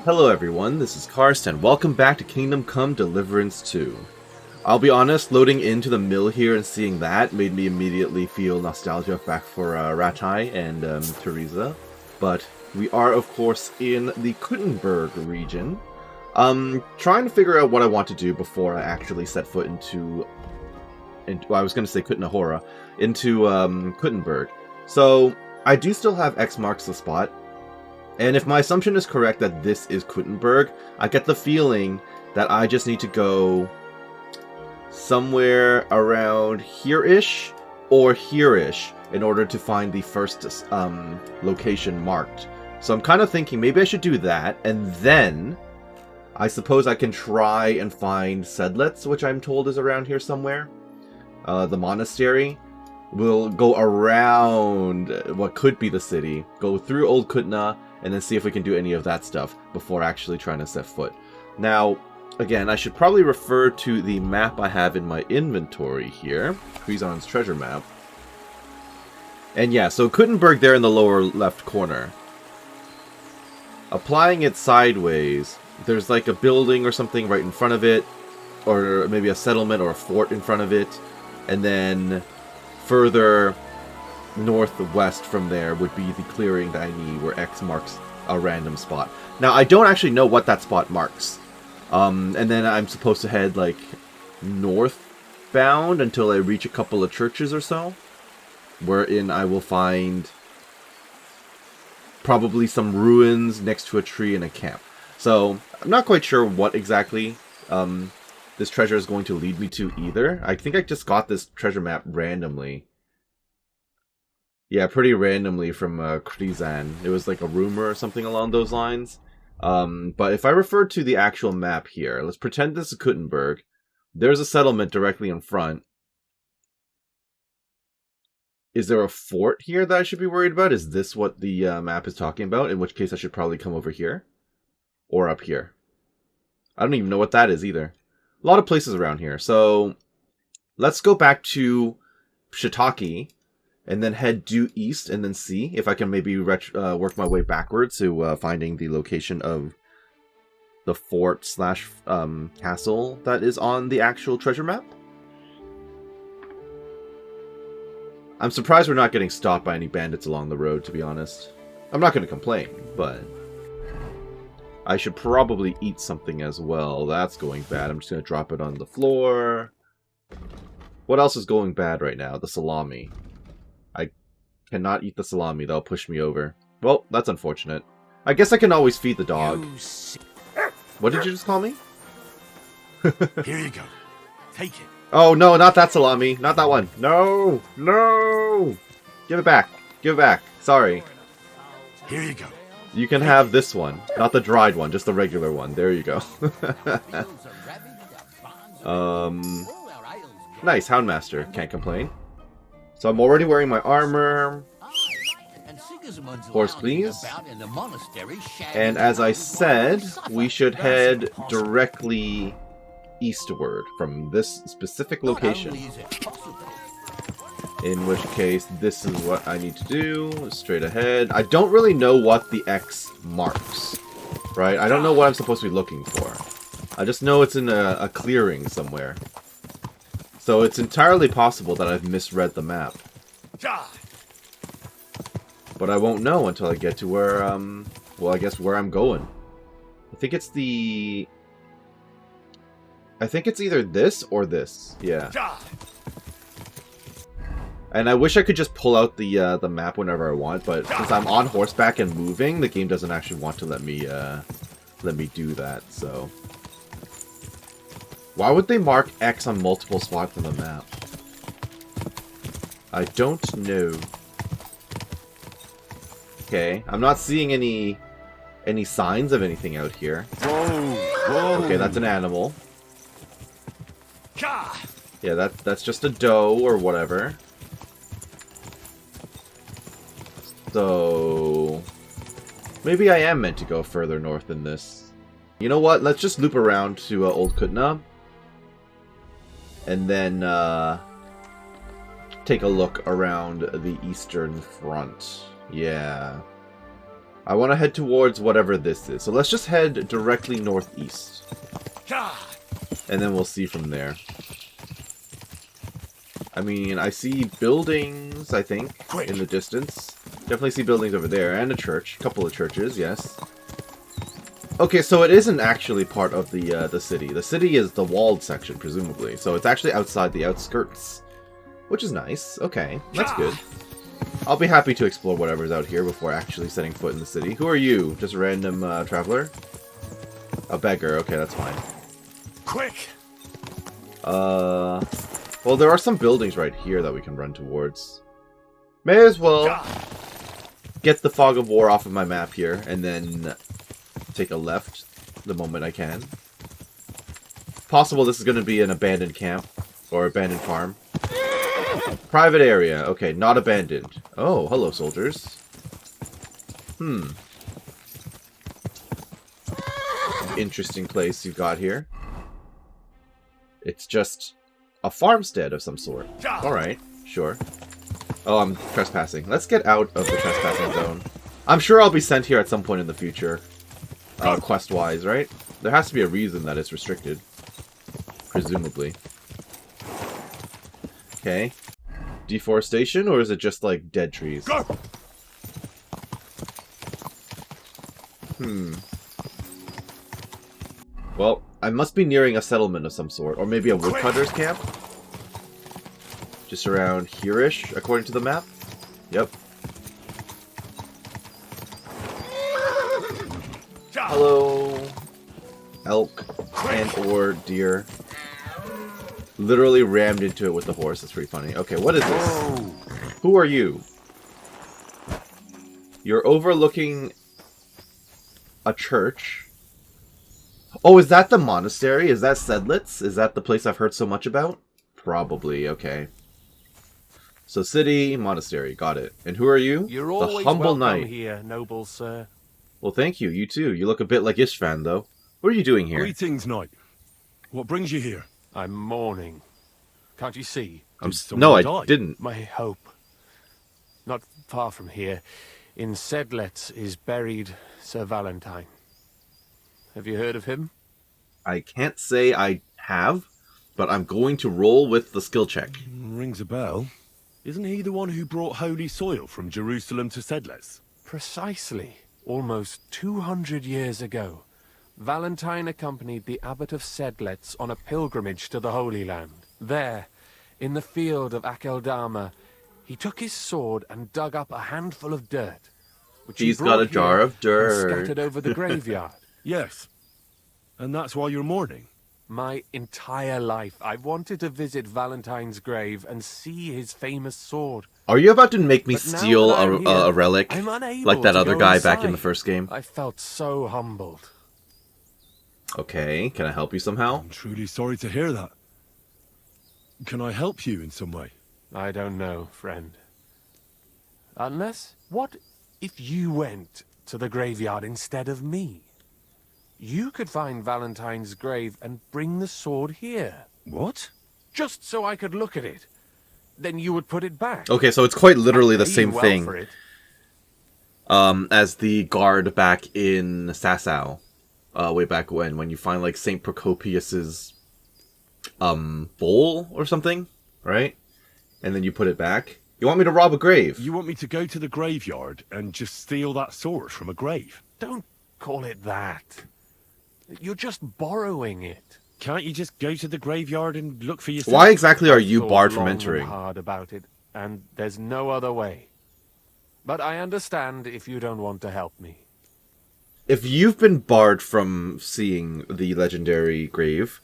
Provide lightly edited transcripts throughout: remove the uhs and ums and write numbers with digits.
Hello everyone, this is Karst, and welcome back to Kingdom Come Deliverance 2. I'll be honest, loading into the mill here and seeing that made me immediately feel nostalgia back for Ratai and Teresa. But we are, of course, in the Kuttenberg region. Trying to figure out what I want to do before I actually set foot into well, I was going to say Kutnahora, into Kuttenberg. So, I do still have X marks the spot. And if my assumption is correct that this is Kuttenberg, I get the feeling that I just need to go somewhere around here-ish or here-ish in order to find the first location marked. So I'm kind of thinking maybe I should do that, and then I suppose I can try and find Sedletz, which I'm told is around here somewhere. The monastery. We'll go around what could be the city, go through Old Kutna, and then see if we can do any of that stuff before actually trying to set foot. Now, again, I should probably refer to the map I have in my inventory here, Cuison's treasure map. And yeah, so Kuttenberg there in the lower left corner. Applying it sideways, there's like a building or something right in front of it, or maybe a settlement or a fort in front of it, and then further northwest from there would be the clearing that I need where X marks a random spot. Now, I don't actually know what that spot marks. And then I'm supposed to head, like, northbound until I reach a couple of churches or so, wherein I will find probably some ruins next to a tree and a camp. So, I'm not quite sure what exactly this treasure is going to lead me to either. I think I just got this treasure map randomly. Yeah, pretty randomly from Krizan. It was like a rumor or something along those lines. But if I refer to the actual map here, let's pretend this is Kuttenberg. There's a settlement directly in front. Is there a fort here that I should be worried about? Is this what the map is talking about? In which case I should probably come over here. Or up here. I don't even know what that is either. A lot of places around here. So, let's go back to Shiitake. And then head due east and then see if I can maybe work my way backwards to finding the location of the fort slash castle that is on the actual treasure map. I'm surprised we're not getting stopped by any bandits along the road, to be honest. I'm not going to complain, but I should probably eat something as well. That's going bad. I'm just going to drop it on the floor. What else is going bad right now? The salami. I cannot eat the salami. That'll push me over. Well, that's unfortunate. I guess I can always feed the dog. What did you just call me? Here you go. Take it. Oh, no, not that salami. Not that one. No! No! Give it back. Give it back. Sorry. Here you go. You can have this one. Not the dried one, just the regular one. There you go. Nice, Houndmaster. Can't complain. So I'm already wearing my armor. Horse, please. And as I said, we should head directly eastward from this specific location. In which case, this is what I need to do. Straight ahead. I don't really know what the X marks. Right? I don't know what I'm supposed to be looking for. I just know it's in a clearing somewhere. So it's entirely possible that I've misread the map. But I won't know until I get to where, well, I guess where I'm going. I think it's the... I think it's either this or this. Yeah. And I wish I could just pull out the map whenever I want, but since I'm on horseback and moving, the game doesn't actually want to let me do that, so... Why would they mark X on multiple spots on the map? I don't know. Okay, I'm not seeing any signs of anything out here. Whoa. Okay, that's an animal. Yeah, that's just a doe or whatever. So maybe I am meant to go further north than this. You know what? Let's just loop around to Old Kutna. And then take a look around the eastern front. Yeah. I want to head towards whatever this is. So let's just head directly northeast. And then we'll see from there. I mean, I see buildings, I think, in the distance. Definitely see buildings over there. And a church. A couple of churches, yes. Okay, so it isn't actually part of the city. The city is the walled section, presumably. So it's actually outside the outskirts. Which is nice. Okay, that's good. I'll be happy to explore whatever's out here before actually setting foot in the city. Who are you? Just a random traveler? A beggar. Okay, that's fine. Quick! Well, there are some buildings right here that we can run towards. May as well get the fog of war off of my map here, and then take a left the moment I can. Possible this is going to be an abandoned camp, or abandoned farm. Private area. Okay, not abandoned. Oh, hello, soldiers. Interesting place you've got here. It's just a farmstead of some sort. Alright, sure. Oh, I'm trespassing. Let's get out of the trespassing zone. I'm sure I'll be sent here at some point in the future. Quest-wise, right? There has to be a reason that it's restricted. Presumably. Okay. Deforestation, or is it just, like, dead trees? Go! Well, I must be nearing a settlement of some sort, or maybe a woodcutter's camp? Just around here-ish, according to the map? Yep. Hello, elk and or deer. Literally rammed into it with the horse. That's pretty funny. Okay, what is this? Who are you? You're overlooking a church. Oh, is that the monastery? Is that Sedletz? Is that the place I've heard so much about? Probably, okay. So city, monastery, got it. And who are you? You're the always humble welcome knight. here, noble sir. Well, thank you. You too. You look a bit like Ishvan, though. What are you doing here? Greetings, knight. What brings you here? I'm mourning. Can't you see? No, I die? didn't. My hope. Not far from here, in Sedletz, is buried Sir Valentine. Have you heard of him? I can't say I have, but I'm going to roll with the skill check. Rings a bell. Isn't he the one who brought holy soil from Jerusalem to Sedletz? Precisely. Almost 200 years ago, Valentine accompanied the abbot of Sedletz on a pilgrimage to the Holy Land. There, in the field of Akeldama, he took his sword and dug up a handful of dirt, which He's he got a brought jar here of dirt. and scattered over the graveyard. Yes. And that's why you're mourning? My entire life, I wanted to visit Valentine's grave and see his famous sword. Are you about to make me But now steal that I'm a here, relic? I'm unable Like that to other go guy back in the inside. first game? I felt so humbled. Okay, can I help you somehow? I'm truly sorry to hear that. Can I help you in some way? I don't know, friend. Unless, what if you went to the graveyard instead of me? You could find Valentine's grave and bring the sword here. What? Just so I could look at it. Then you would put it back. Okay, so it's quite literally I'd the pay same you well thing for it. as the guard back in Sasau, way back when you find like Saint Procopius's bowl or something, right? And then you put it back. You want me to rob a grave? You want me to go to the graveyard and just steal that sword from a grave? Don't call it that. You're just borrowing it. Can't you just go to the graveyard and look for yourself? Why exactly are you Thought barred from long and entering? hard about it, and there's no other way. But I understand if you don't want to help me. If you've been barred from seeing the legendary grave,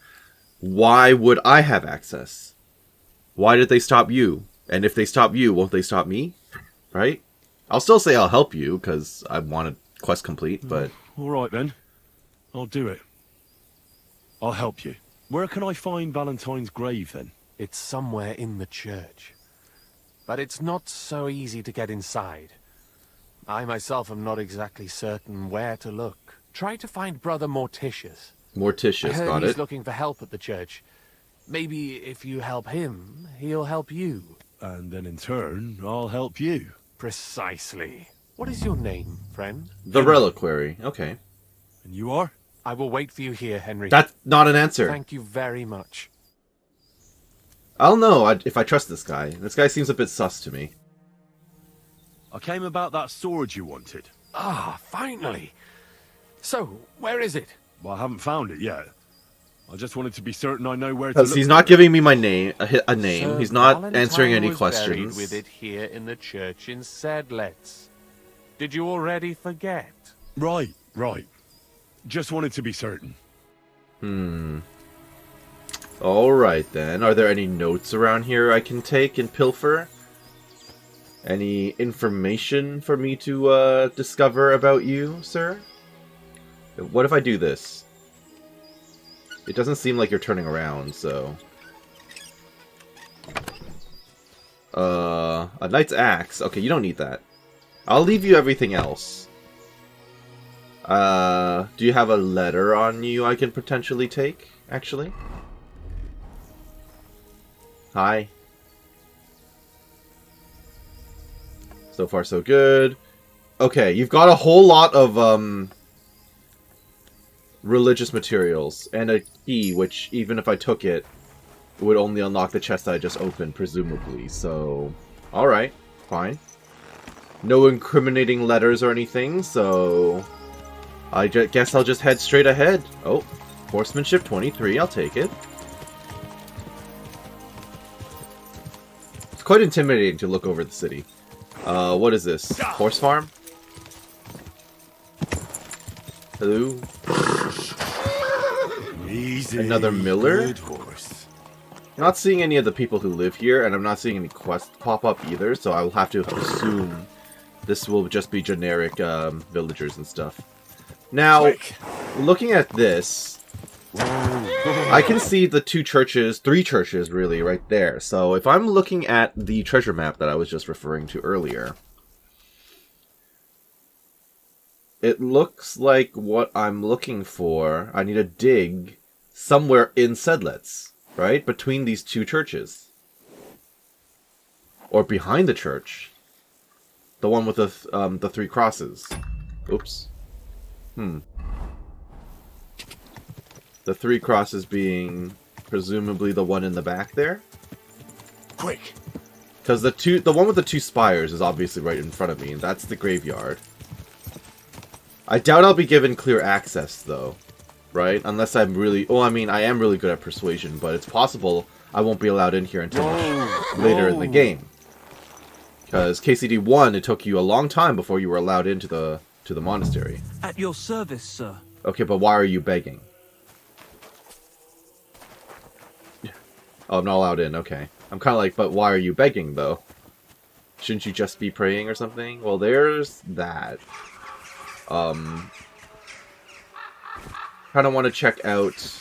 why would I have access? Why did they stop you? And if they stop you, won't they stop me? Right? I'll still say I'll help you, because I want a quest complete, but... All right, then. I'll do it. I'll help you. Where can I find Valentine's grave, then? It's somewhere in the church. But it's not so easy to get inside. I myself am not exactly certain where to look. Try to find Brother Morticius. I Morticius, heard got he's it. looking for help at the church. Maybe if you help him, he'll help you. And then in turn, I'll help you. Precisely. What is your name, friend? The Reliquary. Okay. And you are? I will wait for you here, Henry. That's not an answer. Thank you very much. I don't know if I trust this guy. This guy seems a bit sus to me. I came about that sword you wanted. Ah, finally. So, where is it? Well, I haven't found it yet. I just wanted to be certain I know where to Because look he's for not it. giving me my name, a name. Sir He's not Valentine answering any was questions. buried with it here in the church in Sedletz. Did you already forget? Right. Just wanted to be certain. Alright then. Are there any notes around here I can take and pilfer? Any information for me to discover about you, sir? What if I do this? It doesn't seem like you're turning around, so... A knight's axe. Okay, you don't need that. I'll leave you everything else. Do you have a letter on you I can potentially take, actually? Hi. So far, so good. Okay, you've got a whole lot of, religious materials, and a key, which, even if I took it, would only unlock the chest I just opened, presumably, so... Alright, fine. No incriminating letters or anything, so... I guess I'll just head straight ahead. Oh, horsemanship 23, I'll take it. It's quite intimidating to look over the city. What is this? Horse farm? Hello? Easy. Another miller? Good horse. I'm not seeing any of the people who live here, and I'm not seeing any quests pop up either, so I will have to assume this will just be generic villagers and stuff. Now, Quick. looking at this, I can see the three churches really, right there. So if I'm looking at the treasure map that I was just referring to earlier, it looks like what I'm looking for, I need to dig somewhere in Sedletz, right? Between these two churches. Or behind the church. The one with the three crosses. Oops. The three crosses being presumably the one in the back there. Quick. Because the one with the two spires is obviously right in front of me, and that's the graveyard. I doubt I'll be given clear access, though. Right? Unless I'm really... Oh, I mean, I am really good at persuasion, but it's possible I won't be allowed in here until later in the game. Because KCD1, it took you a long time before you were allowed into the monastery. At your service, sir. Okay, but why are you begging? Oh, I'm not allowed in, okay. I'm kind of like, but why are you begging, though? Shouldn't you just be praying or something? Well, there's that. Kind of want to check out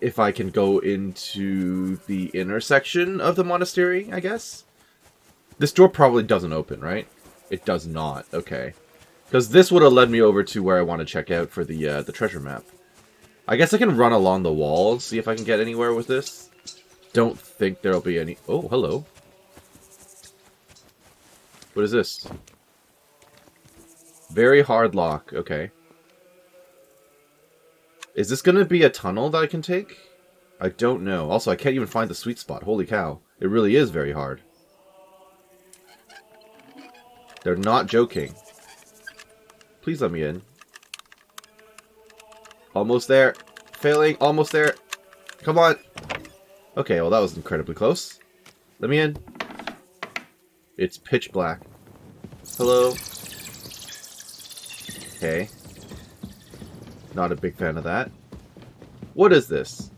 if I can go into the inner section of the monastery, I guess. This door probably doesn't open, right? It does not. Okay. Because this would have led me over to where I want to check out for the treasure map. I guess I can run along the wall, see if I can get anywhere with this. Don't think there'll be any... Oh, hello. What is this? Very hard lock. Okay. Is this going to be a tunnel that I can take? I don't know. Also, I can't even find the sweet spot. Holy cow. It really is very hard. They're not joking. Please let me in. Almost there. Failing. Almost there. Come on. Okay, well that was incredibly close. Let me in. It's pitch black. Hello. Okay. Not a big fan of that. What is this?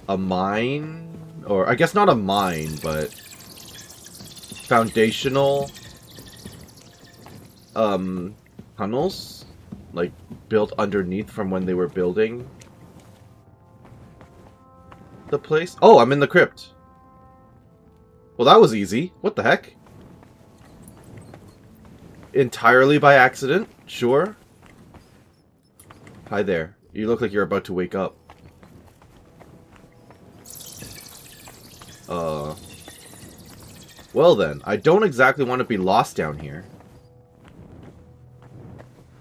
A mine? Or, I guess not a mine, but... foundational... tunnels? Like, built underneath from when they were building... the place? Oh, I'm in the crypt! Well, that was easy. What the heck? Entirely by accident? Sure. Hi there. You look like you're about to wake up. Well then, I don't exactly want to be lost down here.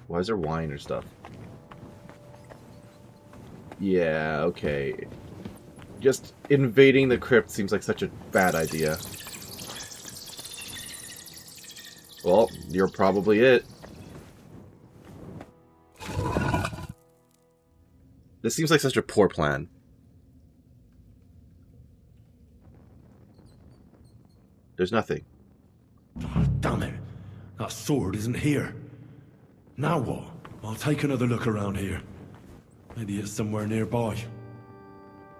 Why is there wine or stuff? Yeah, okay. Just invading the crypt seems like such a bad idea. Well, you're probably it. This seems like such a poor plan. There's nothing. Oh, damn it. That sword isn't here. Now what? I'll take another look around here. Maybe it's somewhere nearby.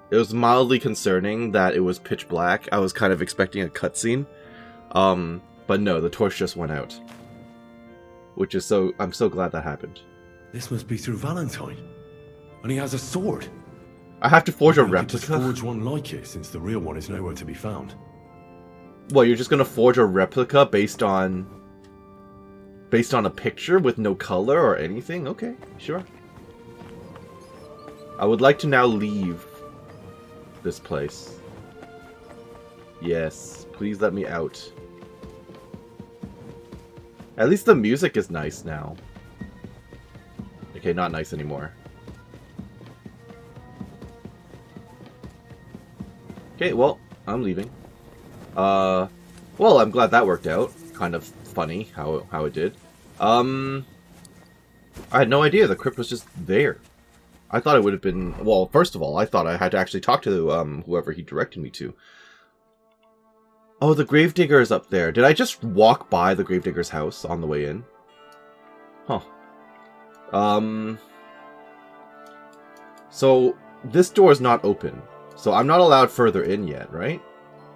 It was mildly concerning that it was pitch black. I was kind of expecting a cutscene. But no, the torch just went out. Which is I'm so glad that happened. This must be through Valentine. And he has a sword. I have to forge a Maybe I could just replica? forge one like it, since the real one is nowhere to be found. Well, you're just gonna forge a replica based on a picture with no color or anything? Okay, sure. I would like to now leave this place. Yes, please let me out. At least the music is nice now. Okay, not nice anymore. Okay, well, I'm leaving. Well, I'm glad that worked out. Kind of funny how it did. I had no idea the crypt was just there. I thought it would have been... Well, first of all, I thought I had to actually talk to whoever he directed me to. Oh, the gravedigger is up there. Did I just walk by the gravedigger's house on the way in? Huh. So, this door is not open. So I'm not allowed further in yet, right?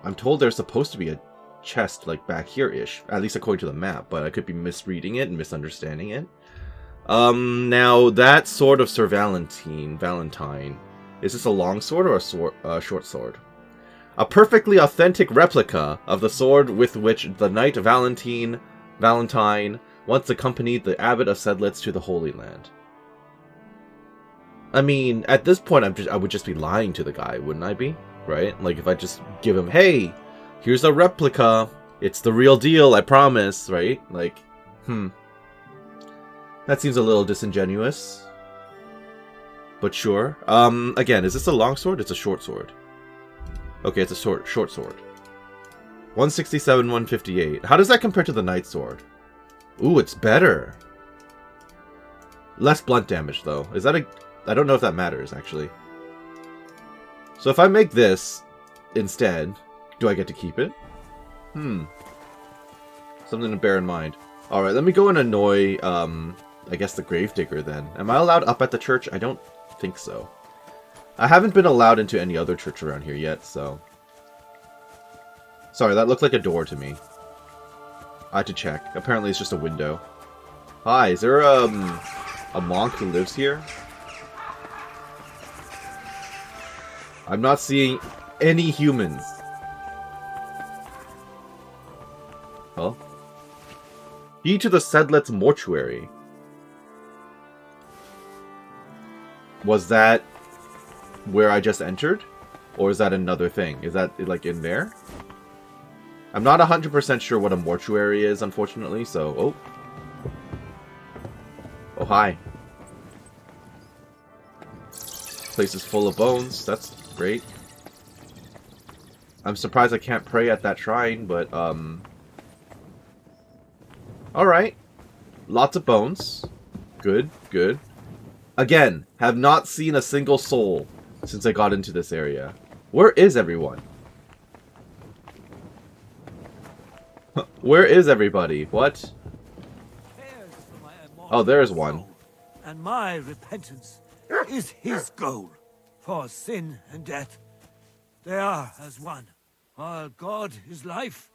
I'm told there's supposed to be a chest, like, back here-ish. At least according to the map, but I could be misreading it and misunderstanding it. Now, that sword of Sir Valentine, is this a long sword or a short sword? A perfectly authentic replica of the sword with which the knight Valentine once accompanied the abbot of Sedletz to the Holy Land. I mean, at this point, I would just be lying to the guy, wouldn't I be? Right? Like, if I just give him, hey, here's a replica, it's the real deal, I promise, right? Like, that seems a little disingenuous. But sure. Again, is this a long sword? It's a short sword. Okay, it's a short sword. 167, 158. How does that compare to the knight sword? Ooh, it's better. Less blunt damage, though. Is that a... I don't know if that matters, actually. So if I make this instead, do I get to keep it? Something to bear in mind. Alright, let me go and annoy, I guess the gravedigger then. Am I allowed up at the church? I don't think so. I haven't been allowed into any other church around here yet, so... Sorry, that looked like a door to me. I had to check. Apparently it's just a window. Hi, is there, a monk who lives here? I'm not seeing any humans. Huh? Key to the Sedletz mortuary. Was that where I just entered? Or is that another thing? Is that, like, in there? I'm not 100% sure what a mortuary is, unfortunately, so... Oh. Oh, hi. Place is full of bones. That's great. I'm surprised I can't pray at that shrine, but, Alright. Lots of bones. Good, good. Again, have not seen a single soul since I got into this area. Where is everyone? Where is everybody? What? Oh, there's one. And my repentance is his goal. For sin and death, they are as one. While God is life,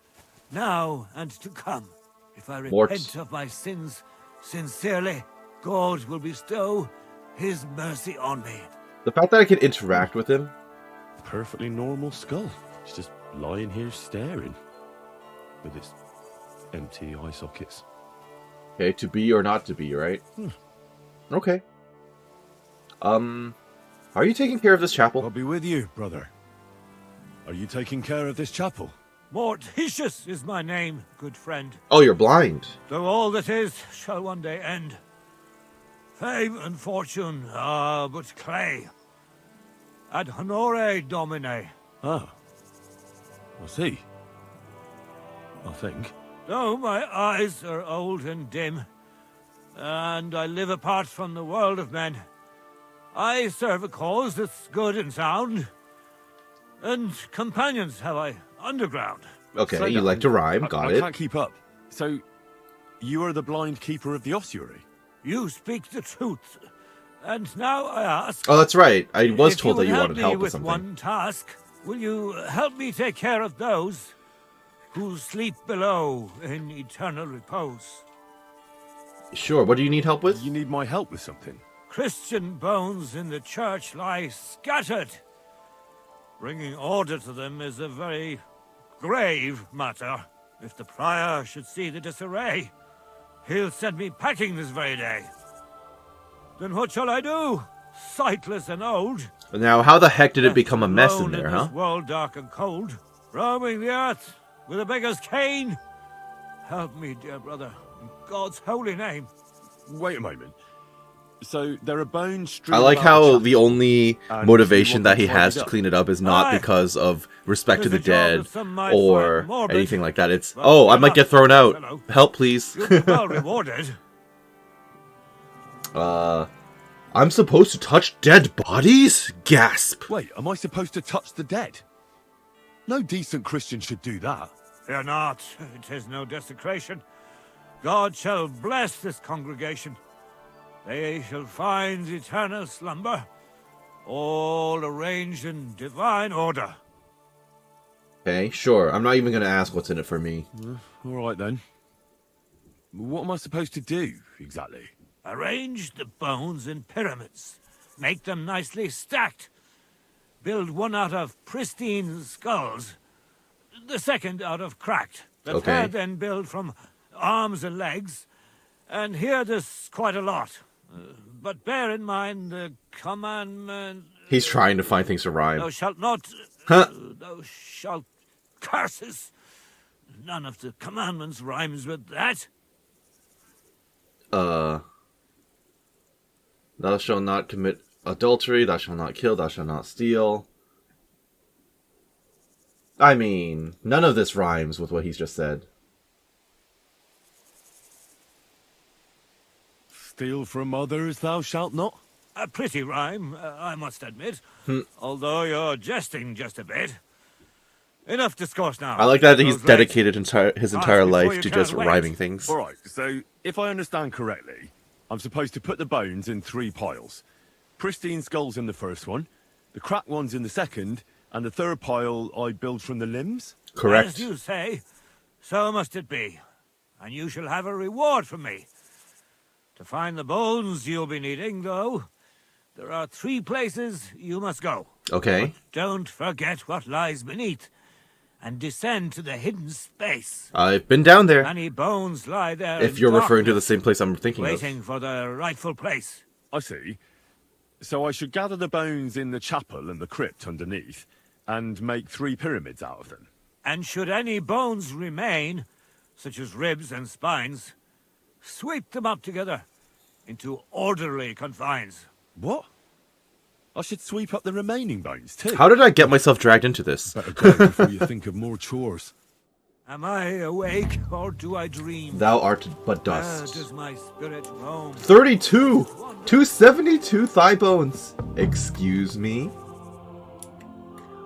now and to come. If I repent of my sins sincerely, God will bestow his mercy on me. The fact that I can interact with him. Perfectly normal skull. He's just lying here staring. With his empty eye sockets. Okay, to be or not to be, right? Okay. Are you taking care of this chapel? I'll be with you, brother. Are you taking care of this chapel? Mortitius is my name, good friend. Oh, you're blind. Though all that is shall one day end. Fame and fortune are but clay. Ad honore domine. Ah. I see. I think. Though my eyes are old and dim, and I live apart from the world of men, I serve a cause that's good and sound. And companions have I underground. Okay, Slow you down. like to rhyme. Got I it. can't keep up. So, you are the blind keeper of the ossuary? You speak the truth. And now I ask... Oh, that's right. I was if told that you would wanted help with with something. one task, will you help me take care of those who sleep below in eternal repose? Sure. What do you need help with? You need my help with something? Christian bones in the church lie scattered. Bringing order to them is a very grave matter. If the prior should see the disarray, he'll send me packing this very day. Then what shall I do? Sightless and old. Now, how the heck did it become a mess in Alone there, in huh? this world dark and cold, roaming the earth with a beggar's cane. Help me, dear brother, in God's holy name. Wait a moment. So, there are bones I strewn like about how chapel, the only and motivation you that want he them has tidied to up. clean it up is not Aye. because of respect to the There's a job dead that some might or find morbid, anything like that. It's, but oh, I might enough, get thrown out. fellow. Help, please. You'll be well rewarded. I'm supposed to touch dead bodies? Gasp. Wait, am I supposed to touch the dead? No decent Christian should do that. Fear not, it is no desecration. God shall bless this congregation. They shall find eternal slumber, all arranged in divine order. Okay, sure. I'm not even going to ask what's in it for me. All right, then. What am I supposed to do, exactly? Arrange the bones in pyramids. Make them nicely stacked. Build one out of pristine skulls, the second out of cracked. The Okay. third then build from arms and legs. And here there's quite a lot. But bear in mind the commandment... He's trying to find things to rhyme. Thou shalt not... Huh? Thou shalt... Curses! None of the commandments rhymes with that. Thou shalt not commit adultery, thou shalt not kill, thou shalt not steal. I mean, none of this rhymes with what he's just said. Steal from others, thou shalt not? A pretty rhyme, I must admit. Although you're jesting just a bit. Enough discourse now. I like that he's Those dedicated his entire before life you to can't just wait. rhyming things. All right, so if I understand correctly, I'm supposed to put the bones in 3 piles. Pristine skulls in the first one, the cracked ones in the second, and the third pile I build from the limbs? Correct. As you say, so must it be. And you shall have a reward from me. To find the bones you'll be needing, though, there are 3 places you must go. Okay. Don't forget what lies beneath, and descend to the hidden space. I've been down there. Many bones lie there If in you're referring to the darkness, same place I'm thinking of. waiting for the rightful place. I see. So I should gather the bones in the chapel and the crypt underneath, and make 3 pyramids out of them. And should any bones remain, such as ribs and spines, sweep them up together into orderly confines. What? I should sweep up the remaining bones too. How did I get myself dragged into this? Better go before you think of more chores. Am I awake, or do I dream? Thou art but Where dust. does my spirit roam? 32! 272 thigh bones. Excuse me?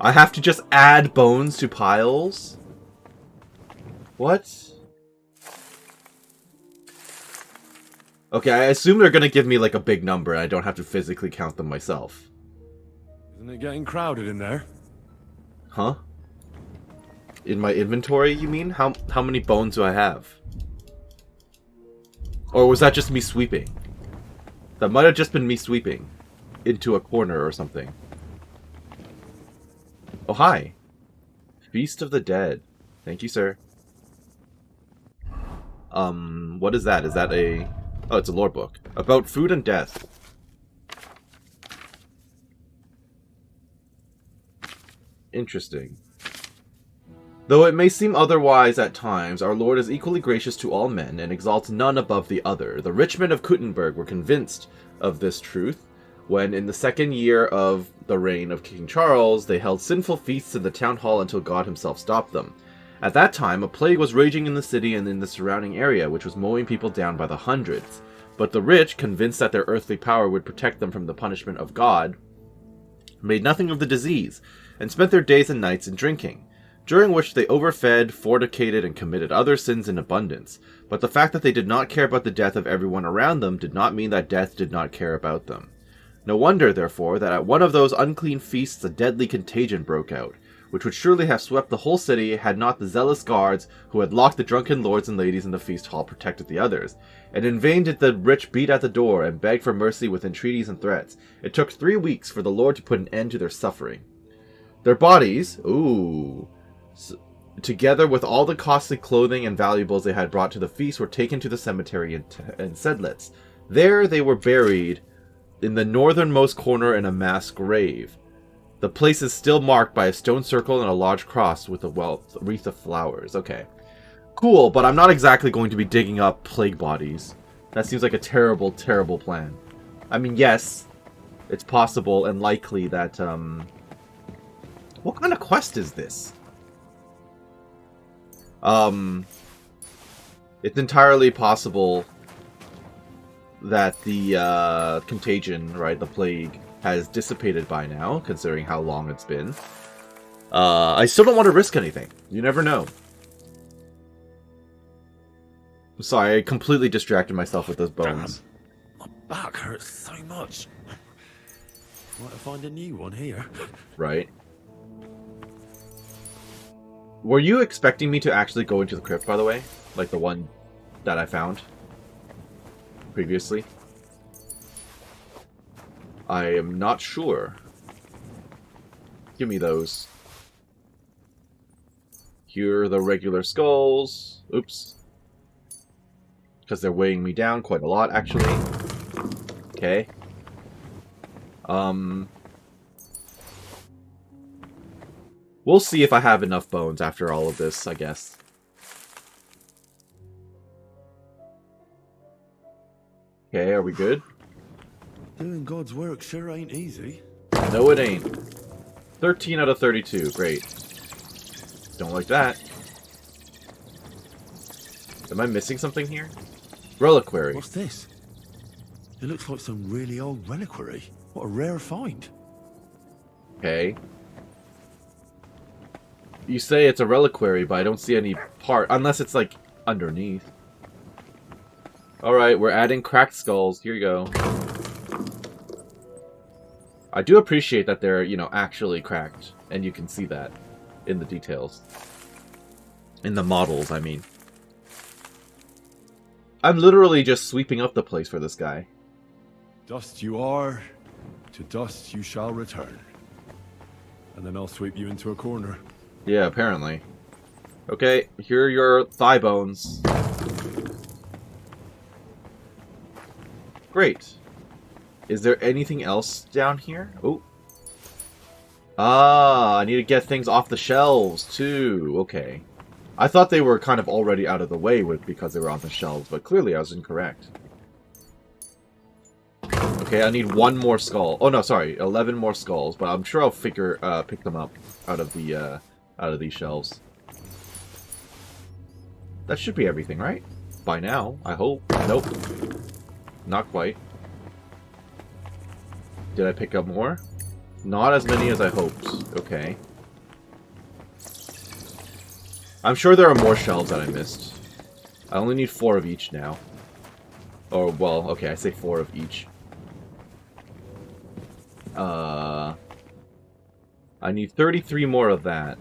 I have to just add bones to piles? What? Okay, I assume they're gonna give me like a big number and I don't have to physically count them myself. Isn't it getting crowded in there? Huh? In my inventory, you mean? How many bones do I have? Or was that just me sweeping? That might have just been me sweeping into a corner or something. Oh, hi. Feast of the Dead. Thank you, sir. What is that? Is that a... Oh, it's a lore book. About food and death. Interesting. Though it may seem otherwise at times, our Lord is equally gracious to all men, and exalts none above the other. The rich men of Kuttenberg were convinced of this truth, when in the 2nd year of the reign of King Charles, they held sinful feasts in the town hall until God himself stopped them. At that time, a plague was raging in the city and in the surrounding area, which was mowing people down by the hundreds. But the rich, convinced that their earthly power would protect them from the punishment of God, made nothing of the disease, and spent their days and nights in drinking, during which they overfed, fornicated, and committed other sins in abundance. But the fact that they did not care about the death of everyone around them did not mean that death did not care about them. No wonder, therefore, that at one of those unclean feasts a deadly contagion broke out, which would surely have swept the whole city had not the zealous guards who had locked the drunken lords and ladies in the feast hall protected the others. And in vain did the rich beat at the door and beg for mercy with entreaties and threats. It took 3 weeks for the Lord to put an end to their suffering. Their bodies, together with all the costly clothing and valuables they had brought to the feast, were taken to the cemetery in Sedletz. There they were buried in the northernmost corner in a mass grave. The place is still marked by a stone circle and a large cross with a wreath of flowers. Okay. Cool, but I'm not exactly going to be digging up plague bodies. That seems like a terrible, terrible plan. I mean, yes, it's possible and likely that, what kind of quest is this? It's entirely possible that the contagion, right, the plague, has dissipated by now, considering how long it's been. I still don't want to risk anything. You never know. I'm sorry, I completely distracted myself with those bones. Damn, my back hurts so much. Might find a new one here. Right. Were you expecting me to actually go into the crypt, by the way? Like the one that I found previously? I am not sure. Give me those. Here are the regular skulls. Oops. Because they're weighing me down quite a lot, actually. Okay. We'll see if I have enough bones after all of this, I guess. Okay, are we good? Doing God's work sure ain't easy. No, it ain't. 13 out of 32. Great. Don't like that. Am I missing something here? Reliquary. What's this? It looks like some really old reliquary. What a rare find. Okay. You say it's a reliquary, but I don't see any part, unless it's like underneath. Alright, we're adding cracked skulls. Here you go. I do appreciate that they're, you know, actually cracked. And you can see that in the details. In the models, I mean. I'm literally just sweeping up the place for this guy. Dust you are, to dust you shall return. And then I'll sweep you into a corner. Yeah, apparently. Okay, here are your thigh bones. Great. Is there anything else down here? Oh. Ah, I need to get things off the shelves, too. Okay. I thought they were kind of already out of the way because they were on the shelves, but clearly I was incorrect. Okay, I need 1 more skull. Oh, no, sorry. 11 more skulls, but I'm sure I'll pick them up out of these shelves. That should be everything, right? By now, I hope. Nope. Not quite. Did I pick up more? Not as many as I hoped. Okay. I'm sure there are more shelves that I missed. I only need 4 of each now. Or, well, okay, I say 4 of each. I need 33 more of that.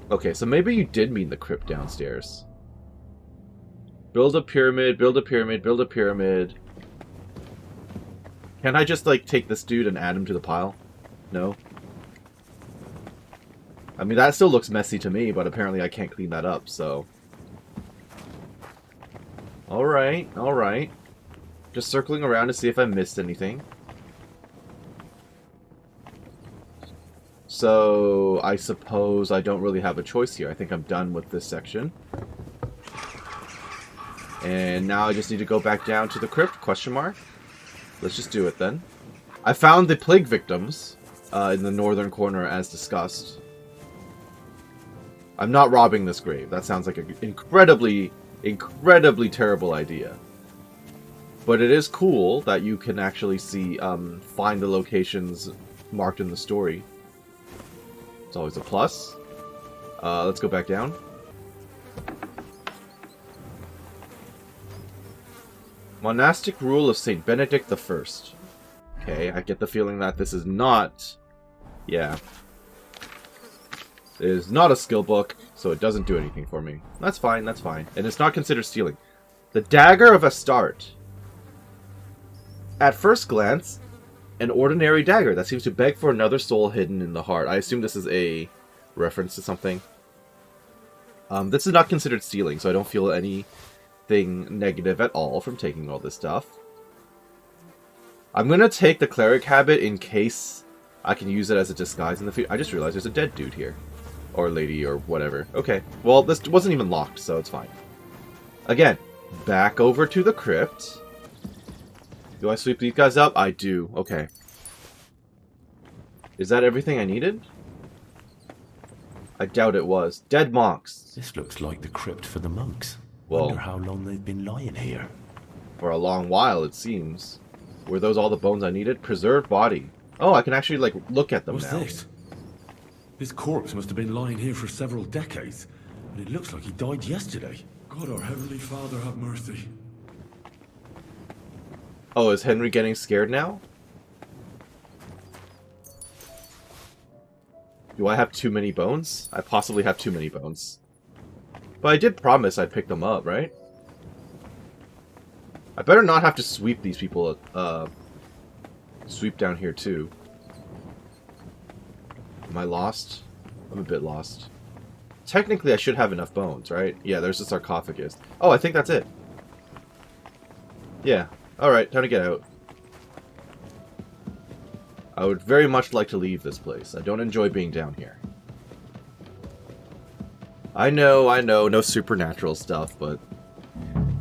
Okay, so maybe you did mean the crypt downstairs. Build a pyramid, build a pyramid, build a pyramid. Can I just, like, take this dude and add him to the pile? No? I mean, that still looks messy to me, but apparently I can't clean that up, so... Alright, alright. Just circling around to see if I missed anything. So I suppose I don't really have a choice here. I think I'm done with this section. And now I just need to go back down to the crypt, question mark. Let's just do it then. I found the plague victims in the northern corner as discussed. I'm not robbing this grave. That sounds like an incredibly terrible idea. But it is cool that you can actually see, find the locations marked in the story. It's always a plus. Let's go back down. Monastic Rule of St. Benedict I. Okay, I get the feeling that this is not... Yeah. It is not a skill book, so it doesn't do anything for me. That's fine, that's fine. And it's not considered stealing. The Dagger of Astarte. At first glance, an ordinary dagger that seems to beg for another soul hidden in the heart. I assume this is a reference to something. This is not considered stealing, so I don't feel anything negative at all from taking all this stuff. I'm gonna take the cleric habit in case I can use it as a disguise in the future. I just realized there's a dead dude here. Or lady, or whatever. Okay. Well, this wasn't even locked, so it's fine. Again, back over to the crypt. Do I sweep these guys up? I do. Okay. Is that everything I needed? I doubt it was. Dead monks. This looks like the crypt for the monks. Well, wonder how long they've been lying here. For a long while, it seems. Were those all the bones I needed? Preserved body. Oh, I can actually, like, look at them What's now. this? This corpse must have been lying here for several decades, and it looks like he died yesterday. God, our Heavenly Father, have mercy. Oh, is Henry getting scared now? Do I have too many bones? I possibly have too many bones. But I did promise I'd pick them up, right? I better not have to sweep these people, sweep down here too. Am I lost? I'm a bit lost. Technically, I should have enough bones, right? Yeah, there's the sarcophagus. Oh, I think that's it. Yeah. Alright, time to get out. I would very much like to leave this place. I don't enjoy being down here. I know, no supernatural stuff, but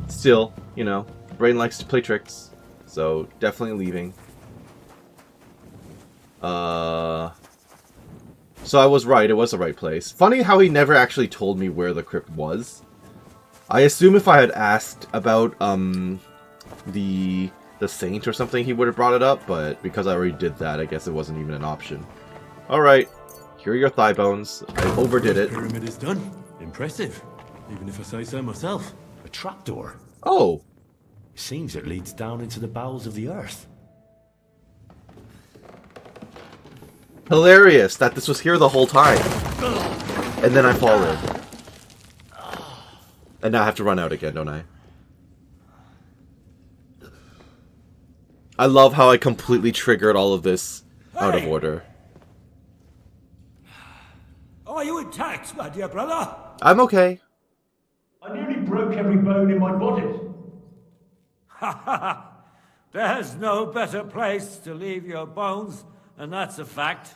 still, you know, brain likes to play tricks. So, definitely leaving. So I was right, it was the right place. Funny how he never actually told me where the crypt was. I assume if I had asked about, the saint or something, he would have brought it up, but because I already did that, I guess it wasn't even an option. Alright, here are your thigh bones. I overdid it. The pyramid is done. Impressive. Even if I say so myself. A trapdoor. Oh! Seems it leads down into the bowels of the earth. Hilarious that this was here the whole time. And then I fall in. And now I have to run out again, don't I? I love how I completely triggered all of this out of order. Are you intact, my dear brother? I'm okay. I nearly broke every bone in my body. Ha ha! There's no better place to leave your bones, and that's a fact.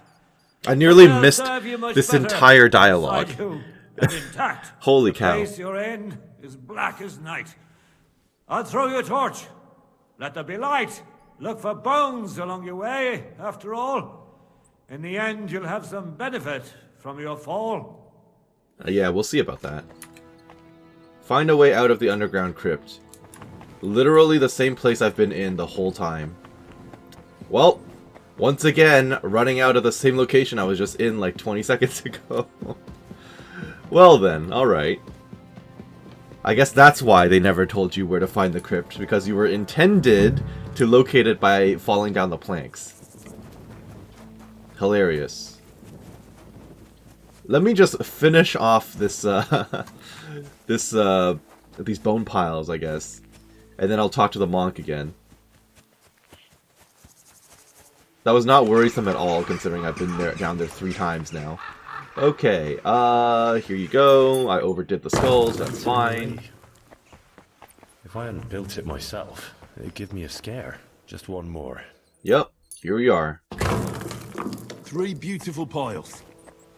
I nearly They'll missed serve you much this better entire dialogue. beside you and intact. Holy The cow. place you're in is black as night. I'll throw you a torch. Let there be light. Look for bones along your way, after all. In the end, you'll have some benefit from your fall. Yeah, we'll see about that. Find a way out of the underground crypt. Literally the same place I've been in the whole time. Well, once again, running out of the same location I was just in like 20 seconds ago. Well then, alright. I guess that's why they never told you where to find the crypt, because you were intended to locate it by falling down the planks. Hilarious. Let me just finish off this, these bone piles, I guess. And then I'll talk to the monk again. That was not worrisome at all, considering I've been down there 3 times now. Okay, here you go. I overdid the skulls, that's fine. If I hadn't built it myself, it'd give me a scare. Just one more. Yep, here we are. 3 beautiful piles.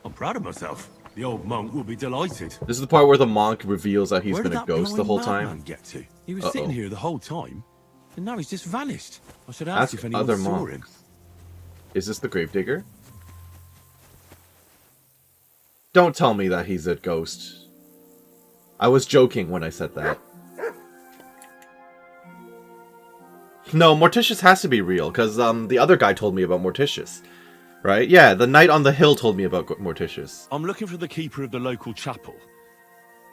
I'm proud of myself. The old monk will be delighted. This is the part where the monk reveals that he's Where been did a that ghost the blind whole madman time. get to? He was Uh-oh. sitting here the whole time, and now he's just vanished. I should ask if anyone other saw monks. him. Is this the gravedigger? Don't tell me that he's a ghost. I was joking when I said that. No, Morticius has to be real, because the other guy told me about Morticius. Right? Yeah, the knight on the hill told me about Morticius. I'm looking for the keeper of the local chapel.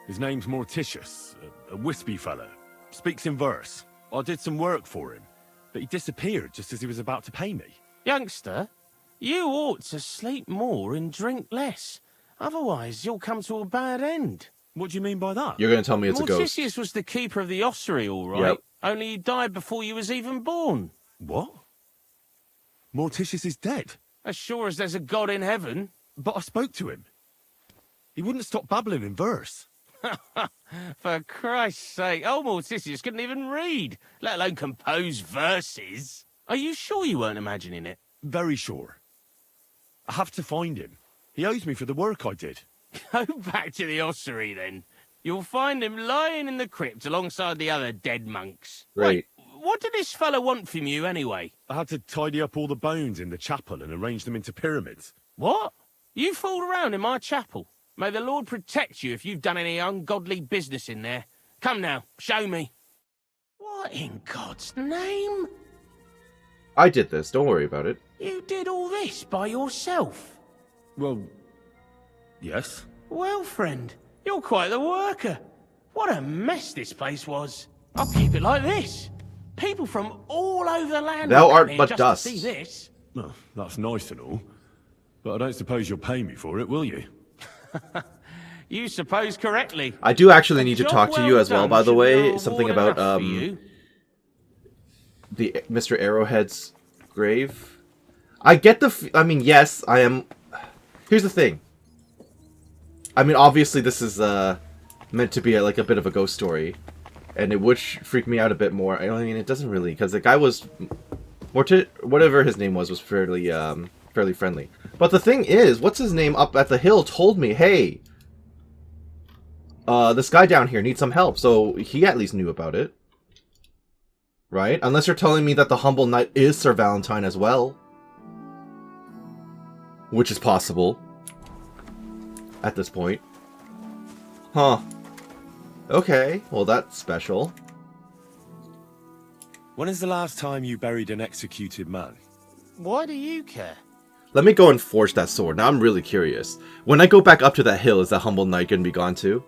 His name's Morticius, a wispy fella. Speaks in verse. I did some work for him, but he disappeared just as he was about to pay me. Youngster, you ought to sleep more and drink less. Otherwise, you'll come to a bad end. What do you mean by that? You're going to tell me it's a ghost. Morticius was the keeper of the ossuary, all right. Yep. Only he died before you was even born. What? Morticius is dead? As sure as there's a God in heaven. But I spoke to him. He wouldn't stop babbling in verse. For Christ's sake, old Morticius couldn't even read, let alone compose verses. Are you sure you weren't imagining it? Very sure. I have to find him. He owes me for the work I did. Go back to the ossuary, then. You'll find him lying in the crypt alongside the other dead monks. Right. Wait, what did this fella want from you, anyway? I had to tidy up all the bones in the chapel and arrange them into pyramids. What? You fooled around in my chapel? May the Lord protect you if you've done any ungodly business in there. Come now, show me. What in God's name? I did this, don't worry about it. You did all this by yourself? Well, yes. Well, friend, you're quite the worker. What a mess this place was. I'll keep it like this. People from all over the land Thou will art come here but just dust. to see this. Well, that's nice and all. But I don't suppose you'll pay me for it, will you? You suppose correctly. I do actually need to Job talk to you well as well, done by the should way. be Something reward about enough for you. the Mr. Arrowhead's grave. I get the I mean, yes, I am. Here's the thing. I mean, obviously this is meant to be like a bit of a ghost story, and it would freak me out a bit more. I mean, it doesn't really, because the guy was whatever his name was fairly fairly friendly. But the thing is, what's his name up at the hill told me, hey, this guy down here needs some help, so he at least knew about it. Right? Unless you're telling me that the humble knight is Sir Valentine as well. Which is possible. At this point. Huh. Okay, well that's special. When is the last time you buried an executed man? Why do you care? Let me go and forge that sword. Now I'm really curious. When I go back up to that hill, is that humble knight going to be gone too?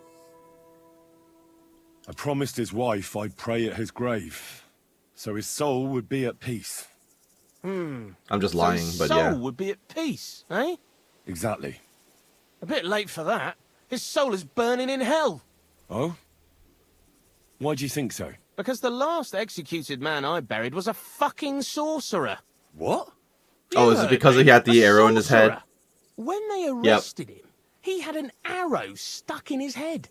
I promised his wife I'd pray at his grave, so his soul would be at peace. I'm just lying, so his but soul yeah. would be at peace, eh? Exactly. A bit late for that. His soul is burning in hell. Oh? Why do you think so? Because the last executed man I buried was a fucking sorcerer. What? Oh, You is it heard because me. he had the A arrow in his head? sorcerer. When they arrested him, he had an arrow stuck in his head.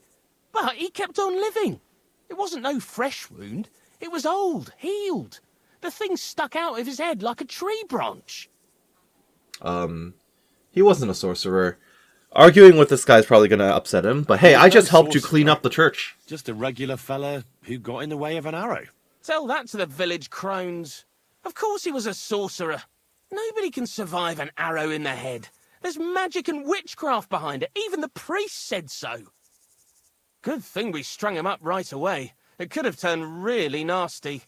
But he kept on living. It wasn't no fresh wound. It was old, healed. The thing stuck out of his head like a tree branch. He wasn't a sorcerer. Arguing with this guy's probably going to upset him, but hey, He's I no just helped you sorcerer. clean up the church. Just a regular fella who got in the way of an arrow. Tell that to the village crones. Of course he was a sorcerer. Nobody can survive an arrow in the head. There's magic and witchcraft behind it. Even the priest said so. Good thing we strung him up right away. It could have turned really nasty.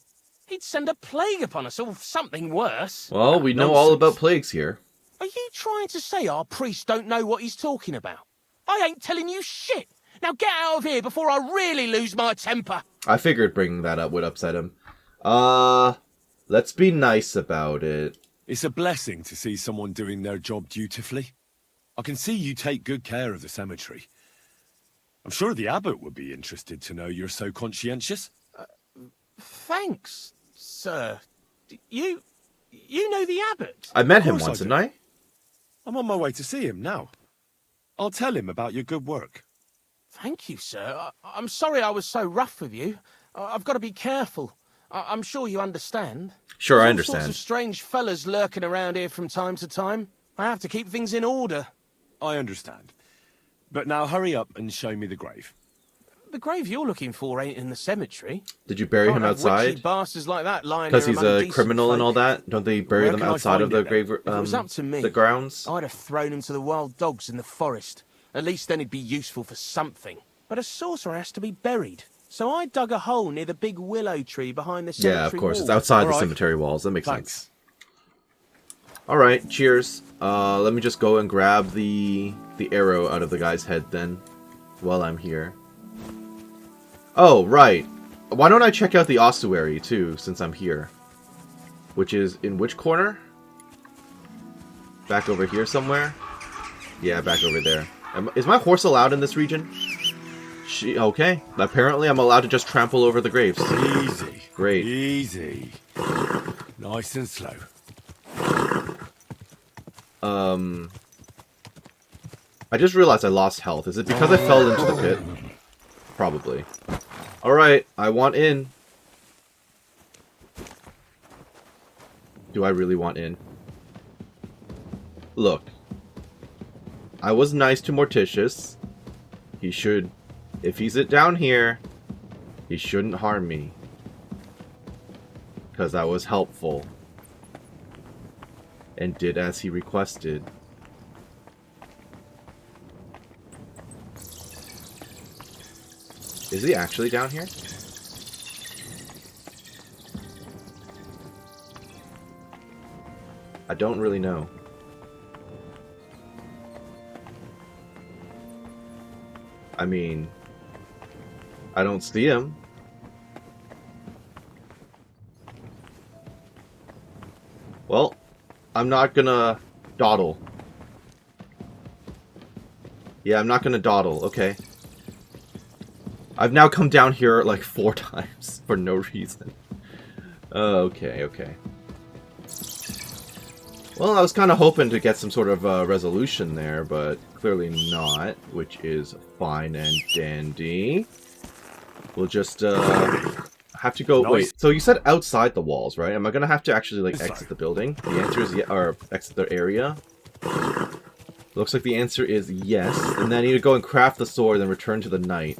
He'd send a plague upon us or something worse. Well, we know all Nonsense. about plagues here. Are you trying to say our priest don't know what he's talking about? I ain't telling you shit. Now get out of here before I really lose my temper. I figured bringing that up would upset him. Let's be nice about it. It's a blessing to see someone doing their job dutifully. I can see you take good care of the cemetery. I'm sure the abbot would be interested to know you're so conscientious. Thanks, sir. You know the abbot? I met him course I once, do. didn't I? I'm on my way to see him now. I'll tell him about your good work. Thank you, sir. I'm sorry I was so rough with you. I've got to be careful. I'm sure you understand. Sure, I There's all sorts understand. of strange fellas lurking around here from time to time. I have to keep things in order. I understand. But now hurry up and show me the grave. The grave you're looking for ain't in the cemetery. Did you bury him Can't have witchy outside? bastards like that lying Because here he's among a decent criminal and folk. all that? Don't they bury Where them can I outside of find the it then? grave, If it was up to me, the grounds? I'd have thrown him to the wild dogs in the forest. At least then he'd be useful for something. But a sorcerer has to be buried. So I dug a hole near the big willow tree behind the cemetery Yeah, of course. wall. It's outside the Alright. cemetery walls. That makes Thanks. sense. Alright, cheers. Let me just go and grab the arrow out of the guy's head then, while I'm here. Oh, right. Why don't I check out the ossuary, too, since I'm here? Which is in which corner? Back over here somewhere? Yeah, back over there. Is my horse allowed in this region? Okay. Apparently I'm allowed to just trample over the graves. Easy. Great. Easy. Nice and slow. I just realized I lost health. Is it because I fell into the pit? Probably. Alright, I want in. Do I really want in? Look. I was nice to Morticius. He should... If he's down here, he shouldn't harm me. Because I was helpful. And did as he requested. Is he actually down here? I don't really know. I mean, I don't see him. Well, I'm not gonna dawdle. Yeah, I'm not gonna dawdle, okay. I've now come down here like 4 times for no reason. Okay, okay. Well, I was kind of hoping to get some sort of resolution there, but clearly not, which is fine and dandy. We'll just have to go... Nice. Wait, so you said outside the walls, right? Am I going to have to actually like Sorry. exit the building? The answer is yes, or exit the area. Looks like the answer is yes. And then I need to go and craft the sword and return to the knight.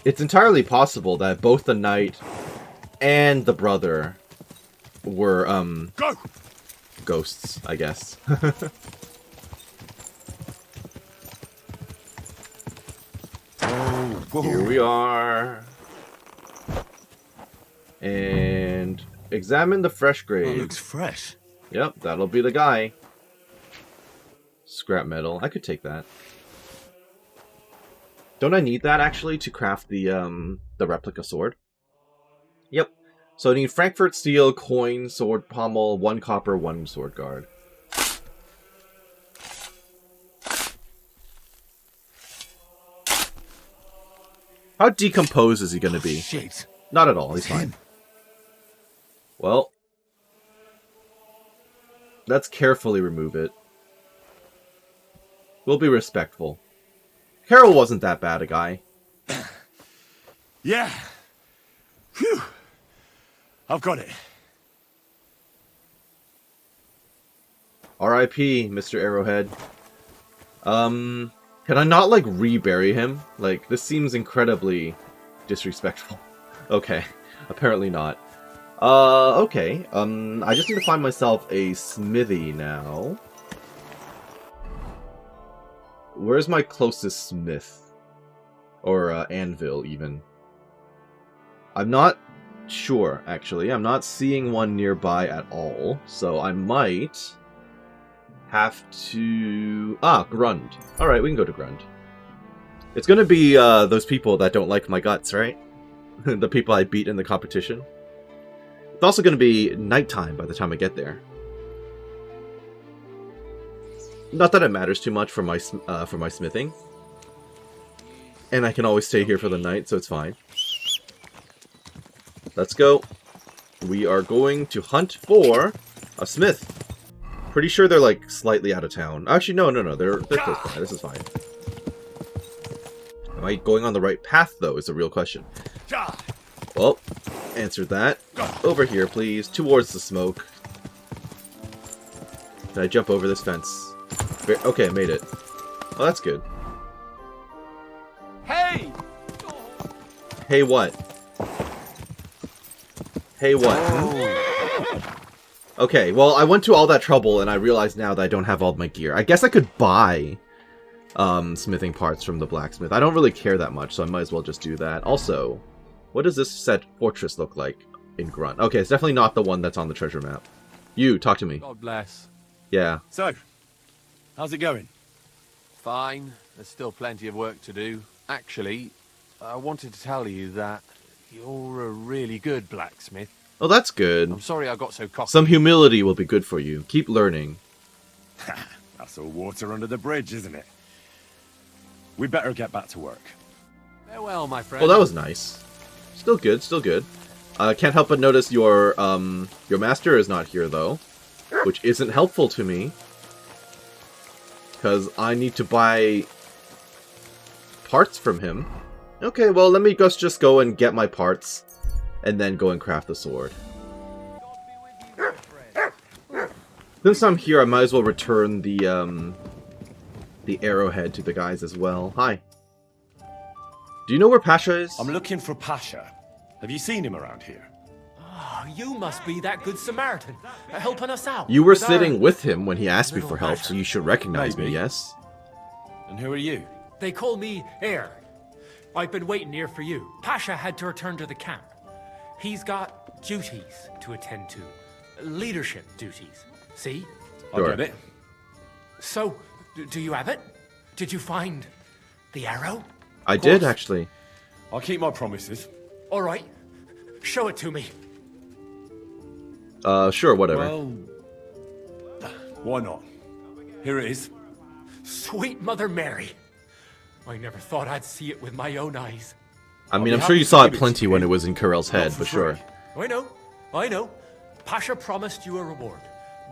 It's entirely possible that both the knight and the brother were, Go! ghosts, I guess. Here we are. And examine the fresh Oh, grave. looks fresh. Yep, that'll be the guy. Scrap metal. I could take that. Don't I need that, actually, to craft the replica sword? Yep. So I need Frankfurt steel, coin, sword pommel, 1 copper, 1 sword guard. How decomposed is he going to be? Shit. Not at all, he's fine. Well, let's carefully remove it. We'll be respectful. Carol wasn't that bad a guy. Yeah. Phew. I've got it. R.I.P., Mr. Arrowhead. Can I not, like, rebury him? Like, this seems incredibly disrespectful. Okay, apparently not. Okay. I just need to find myself a smithy now. Where's my closest smith? Or, anvil, even. I'm not sure, actually. I'm not seeing one nearby at all. So I might have to... Grund. Alright, we can go to Grund. It's gonna be, those people that don't like my guts, right? The people I beat in the competition. It's also gonna be nighttime by the time I get there. Not that it matters too much for my smithing. And I can always stay here for the night, so it's fine. Let's go. We are going to hunt for a smith. Pretty sure they're, like, slightly out of town. Actually, no. They're close by. This is fine. Am I going on the right path, though, is the real question. Well, answered that. Over here, please. Towards the smoke. Can I jump over this fence? Okay, I made it. Oh, that's good. Hey! Hey, what? Hey, what? Okay, well, I went to all that trouble, and I realize now that I don't have all my gear. I guess I could buy smithing parts from the blacksmith. I don't really care that much, so I might as well just do that. Also, what does this set fortress look like in Grunt? Okay, it's definitely not the one that's on the treasure map. You, talk to me. God bless. Yeah. So, how's it going? Fine. There's still plenty of work to do. Actually, I wanted to tell you that you're a really good blacksmith. Oh, that's good. I'm sorry I got so cocky. Some humility will be good for you. Keep learning. That's all water under the bridge, isn't it? We better get back to work. Farewell, my friend. Oh, that was nice. Still good, still good. Can't help but notice your master is not here, though. Which isn't helpful to me. Because I need to buy parts from him. Okay, well, let me just go and get my parts. And then go and craft the sword. Since I'm here, I might as well return the arrowhead to the guys as well. Hi. Do you know where Pasha is? I'm looking for Pasha. Have you seen him around here? Oh, you must be that good Samaritan, helping us out. You were with our sitting with him when he asked me for help, little so you should recognize me, Maybe. yes? And who are you? They call me Heir. I've been waiting here for you. Pasha had to return to the camp. He's got duties to attend to. Leadership duties. See? I Sure. get it. So, do you have it? Did you find the arrow? I did, actually. I'll keep my promises. All right. Show it to me. Sure, whatever. Well, why not? Here it is. Sweet Mother Mary. I never thought I'd see it with my own eyes. I mean, be I'm sure happy you to saw it give it to plenty you. when it was in Kurel's head, for but sure. free. I know. Pasha promised you a reward,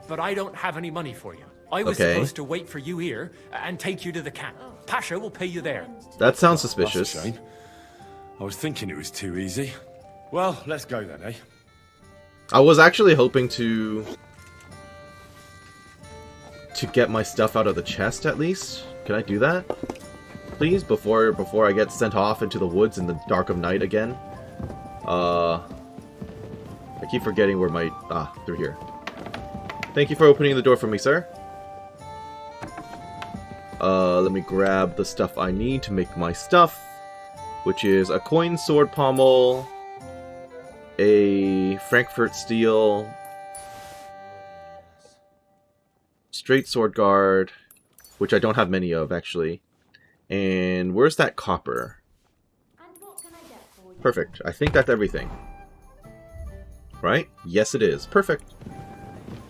but I don't have any money for you. I was Okay. supposed to wait for you here and take you to the camp. Pasha will pay you there. That sounds That's suspicious. a shame. I was thinking it was too easy. Well, let's go then, eh? I was actually hoping to get my stuff out of the chest, at least. Can I do that? Please, before I get sent off into the woods in the dark of night again? I keep forgetting where my... through here. Thank you for opening the door for me, sir. Let me grab the stuff I need to make my stuff, which is a coin sword pommel, a Frankfurt steel, straight sword guard, which I don't have many of, actually. And where's that copper? Perfect. I think that's everything. Right? Yes, it is. Perfect.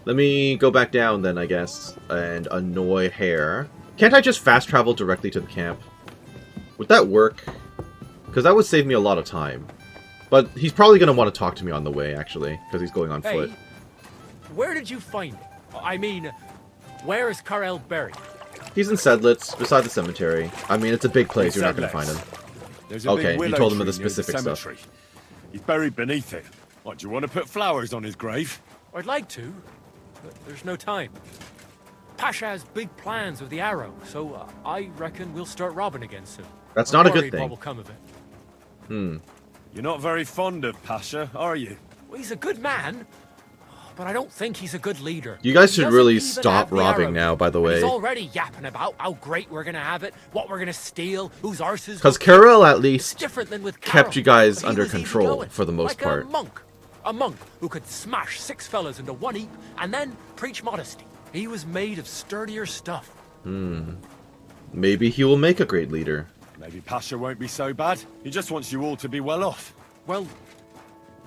Let me go back down then, I guess, and annoy Hare. Can't I just fast travel directly to the camp? Would that work? Because that would save me a lot of time. But he's probably going to want to talk to me on the way, actually, because he's going on foot. Hey, where did you find it? I mean, where is Karel buried? He's in Sedletz, beside the cemetery. I mean, it's a big place. You're not going to find him. There's a Okay, big you willow told him of tree the near specific stuff. cemetery. He's buried beneath it. What, do you want to put flowers on his grave? I'd like to, but there's no time. Pasha has big plans with the arrow, so I reckon we'll start robbing again soon. That's I'm not a good worried thing. What will come of it? You're not very fond of Pasha, are you? Well, he's a good man, but I don't think he's a good leader. You guys He should doesn't really even stop have the robbing arrows, now, by the and way. He's already yapping about how great we're gonna have it, what we're gonna steal, whose arses. Because we'll keep. Karel, at It's least, different than with kept Carol, you guys but he under was control easygoing, for the most like part. A monk who could smash 6 fellas into one heap and then preach modesty. He was made of sturdier stuff. Maybe he will make a great leader. Maybe Pasha won't be so bad. He just wants you all to be well off. Well,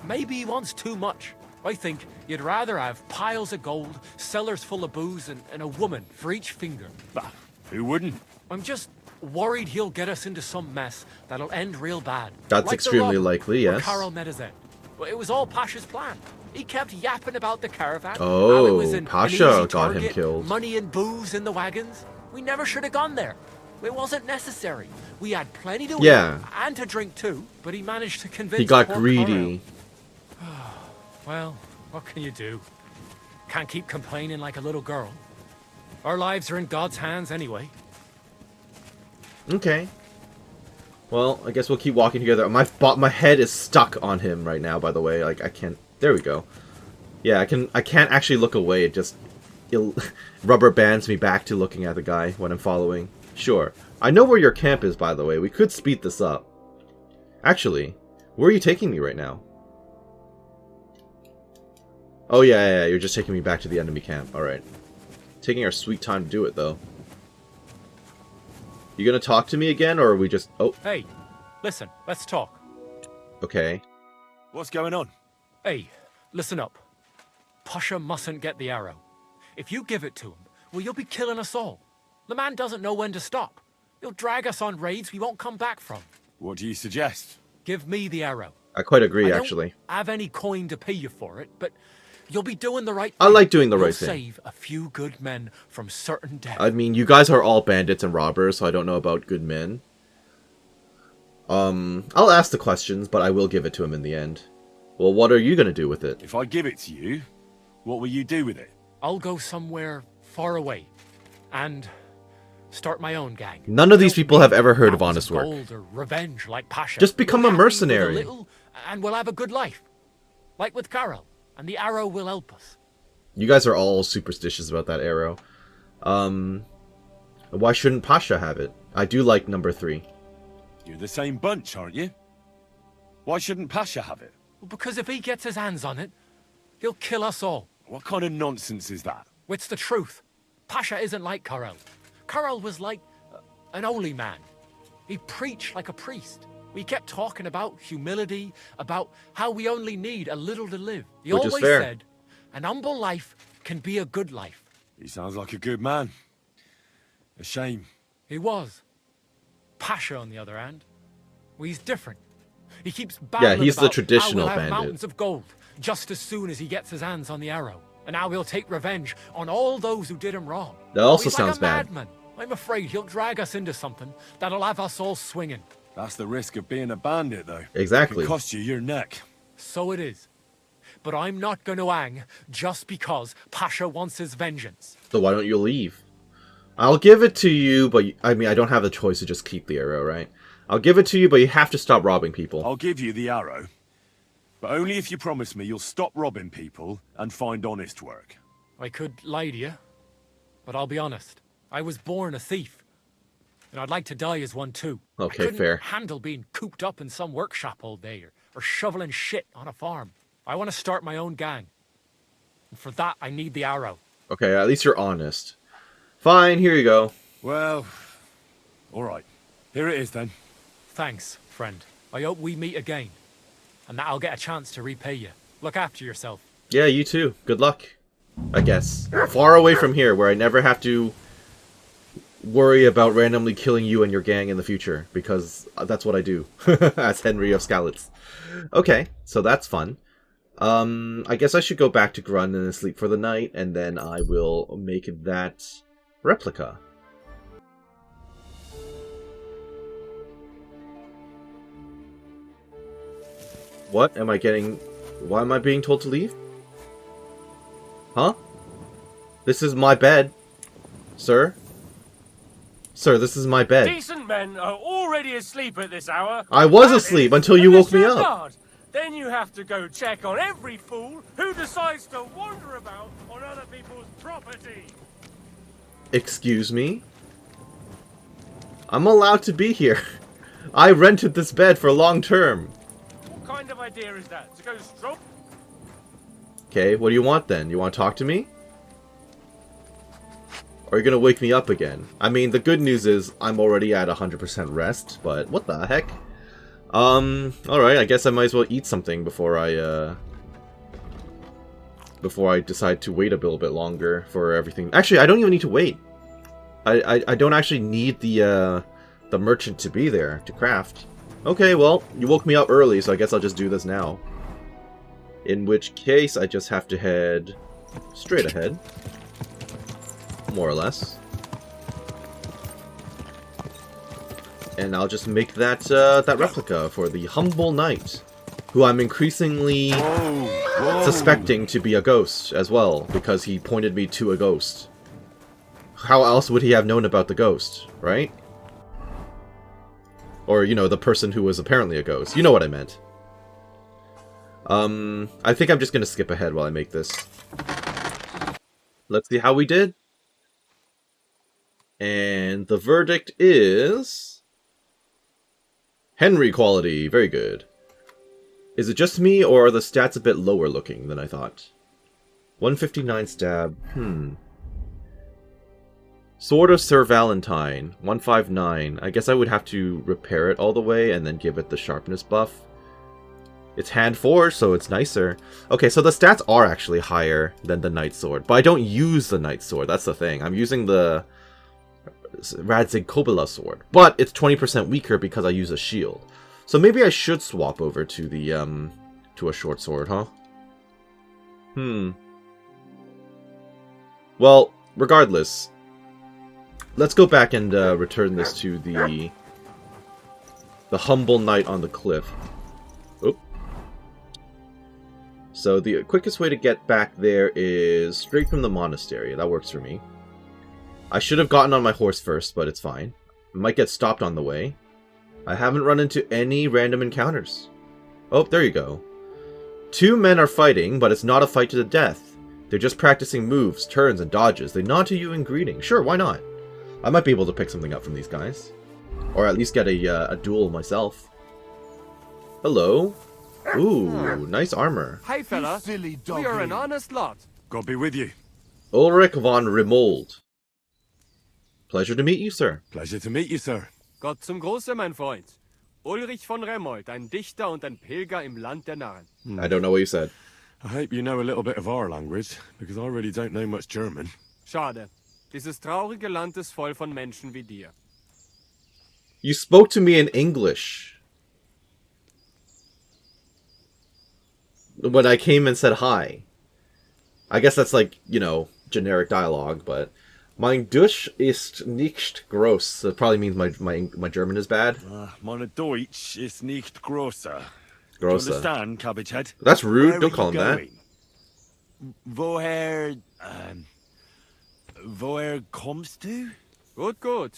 maybe he wants too much. I think you'd rather have piles of gold, cellars full of booze, and a woman for each finger. Bah, who wouldn't? I'm just worried he'll get us into some mess that'll end real bad. That's Like the extremely robbery likely, where yes. Carol met his end. Well, it was all Pasha's plan. He kept yapping about the caravan. Oh, how it was an Pasha easy got him target, killed. Money and booze in the wagons. We never should have gone there. It wasn't necessary. We had plenty to Yeah. eat and to drink too, but he managed to convince He got poor greedy. Carol. Well, what can you do? Can't keep complaining like a little girl. Our lives are in God's hands anyway. Okay. Well, I guess we'll keep walking together. My head is stuck on him right now, by the way. Like, I can't... There we go. Yeah, I can't actually look away. It just... rubber bands me back to looking at the guy when I'm following. Sure. I know where your camp is, by the way. We could speed this up. Actually, where are you taking me right now? Oh, yeah, you're just taking me back to the enemy camp. Alright. Taking our sweet time to do it, though. You gonna talk to me again, or are we just... Oh. Hey, listen, let's talk. Okay. What's going on? Hey, listen up. Pasha mustn't get the arrow. If you give it to him, well, you'll be killing us all. The man doesn't know when to stop. He'll drag us on raids we won't come back from. What do you suggest? Give me the arrow. I quite agree, I actually. don't have any coin to pay you for it, but you'll be doing the right thing. I like doing the right You'll thing. Save a few good men from certain death. I mean, you guys are all bandits and robbers, so I don't know about good men. I'll ask the questions, but I will give it to him in the end. Well, what are you gonna do with it? If I give it to you, what will you do with it? I'll go somewhere far away and start my own gang. None of these Don't people have ever heard of mountains honest work. Gold or revenge like Pasha. Just become We're a happy with mercenary. little, and we'll have a good life. Like with Carol, and the arrow will help us. You guys are all superstitious about that arrow. Why shouldn't Pasha have it? I do like number 3. You're the same bunch, aren't you? Why shouldn't Pasha have it? Well, because if he gets his hands on it, he'll kill us all. What kind of nonsense is that? It's the truth. Pasha isn't like Carol. Carol was like an holy man. He preached like a priest. We kept talking about humility, about how we only need a little to live. He Which is always fair. said, an humble life can be a good life. He sounds like a good man. A shame. He was. Pasha, on the other hand, well, he's different. He keeps babbling he's the about traditional how we'll have bandit. mountains of gold just as soon as he gets his hands on the arrow. And now he'll take revenge on all those who did him wrong. That also He's sounds like a bad. madman. I'm afraid he'll drag us into something that'll have us all swinging. That's the risk of being a bandit, though. Exactly. It can cost you your neck. So it is. But I'm not going to hang just because Pasha wants his vengeance. So why don't you leave? I'll give it to you, but I mean, I don't have the choice to just keep the arrow, right? I'll give it to you, but you have to stop robbing people. I'll give you the arrow. But only if you promise me you'll stop robbing people and find honest work. I could lie to you, but I'll be honest. I was born a thief. And I'd like to die as one too. Okay, I couldn't fair. handle being cooped up in some workshop all day or shoveling shit on a farm. I want to start my own gang. And for that, I need the arrow. Okay, at least you're honest. Fine, here you go. Well, all right. Here it is, then. Thanks, friend. I hope we meet again. And that I'll get a chance to repay you. Look after yourself. Yeah, you too. Good luck. I guess. Far away from here, where I never have to worry about randomly killing you and your gang in the future, because that's what I do as Henry of Sedletz. Okay, so that's fun. I guess I should go back to Grun and sleep for the night, and then I will make that replica. What am I getting? Why am I being told to leave? Huh? This is my bed, sir. Sir, this is my bed. Decent men are already asleep at this hour. I was That asleep is, until you unless woke me you're up. guard. Then you have to go check on every fool who decides to wander about on other people's property. Excuse me? I'm allowed to be here. I rented this bed for long term. What kind of idea is that? To go stroll? Okay, what do you want then? You want to talk to me? Or are you gonna wake me up again? I mean, the good news is I'm already at 100% rest, but what the heck? Alright, I guess I might as well eat something before I decide to wait a little bit longer for everything. Actually, I don't even need to wait. I don't actually need the merchant to be there to craft. Okay, well, you woke me up early, so I guess I'll just do this now. In which case, I just have to head straight ahead. More or less. And I'll just make that that replica for the humble knight, who I'm increasingly suspecting to be a ghost as well, because he pointed me to a ghost. how else would he have known about the ghost, right? Or, you know, the person who was apparently a ghost. You know what I meant. I think I'm just gonna skip ahead while I make this. Let's see how we did. And the verdict is... Henry quality. Very good. Is it just me, or are the stats a bit lower looking than I thought? 159 stab. Sword of Sir Valentine. 159. I guess I would have to repair it all the way and then give it the sharpness buff. It's hand forged, so it's nicer. Okay, so the stats are actually higher than the Knight Sword. But I don't use the Knight Sword. That's the thing. I'm using the Radzig Kobila Sword. But it's 20% weaker because I use a shield. So maybe I should swap over to the, to a short sword, huh? Well, regardless, let's go back and return this to the humble knight on the cliff. Oop. So the quickest way to get back there is straight from the monastery. That works for me. I should have gotten on my horse first, but it's fine. I might get stopped on the way. I haven't run into any random encounters. Oh, there you go. 2 men are fighting, but it's not a fight to the death. They're just practicing moves, turns, and dodges. They nod to you in greeting. Sure, why not? I might be able to pick something up from these guys. Or at least get a duel myself. Hello. Ooh, nice armor. Hi, fella. We are an honest lot. God be with you. Ulrich von Rimold. Pleasure to meet you, sir. Pleasure to meet you, sir. Gott zum Große, mein Freund. Ulrich von Remold, ein Dichter und ein Pilger im Land der Narren. I don't know what you said. I hope you know a little bit of our language, because I really don't know much German. Schade. Dieses traurige Land ist voll von Menschen wie dir. You spoke to me in English. When I came and said hi. I guess that's like, you know, generic dialogue, but... Mein Deutsch ist nicht groß. That probably means my German is bad. Meine Deutsch ist nicht grosser. Grosser. Do you understand, cabbage head? That's rude. Where Don't are call him you that. going? Woher kommst du? Gut, gut.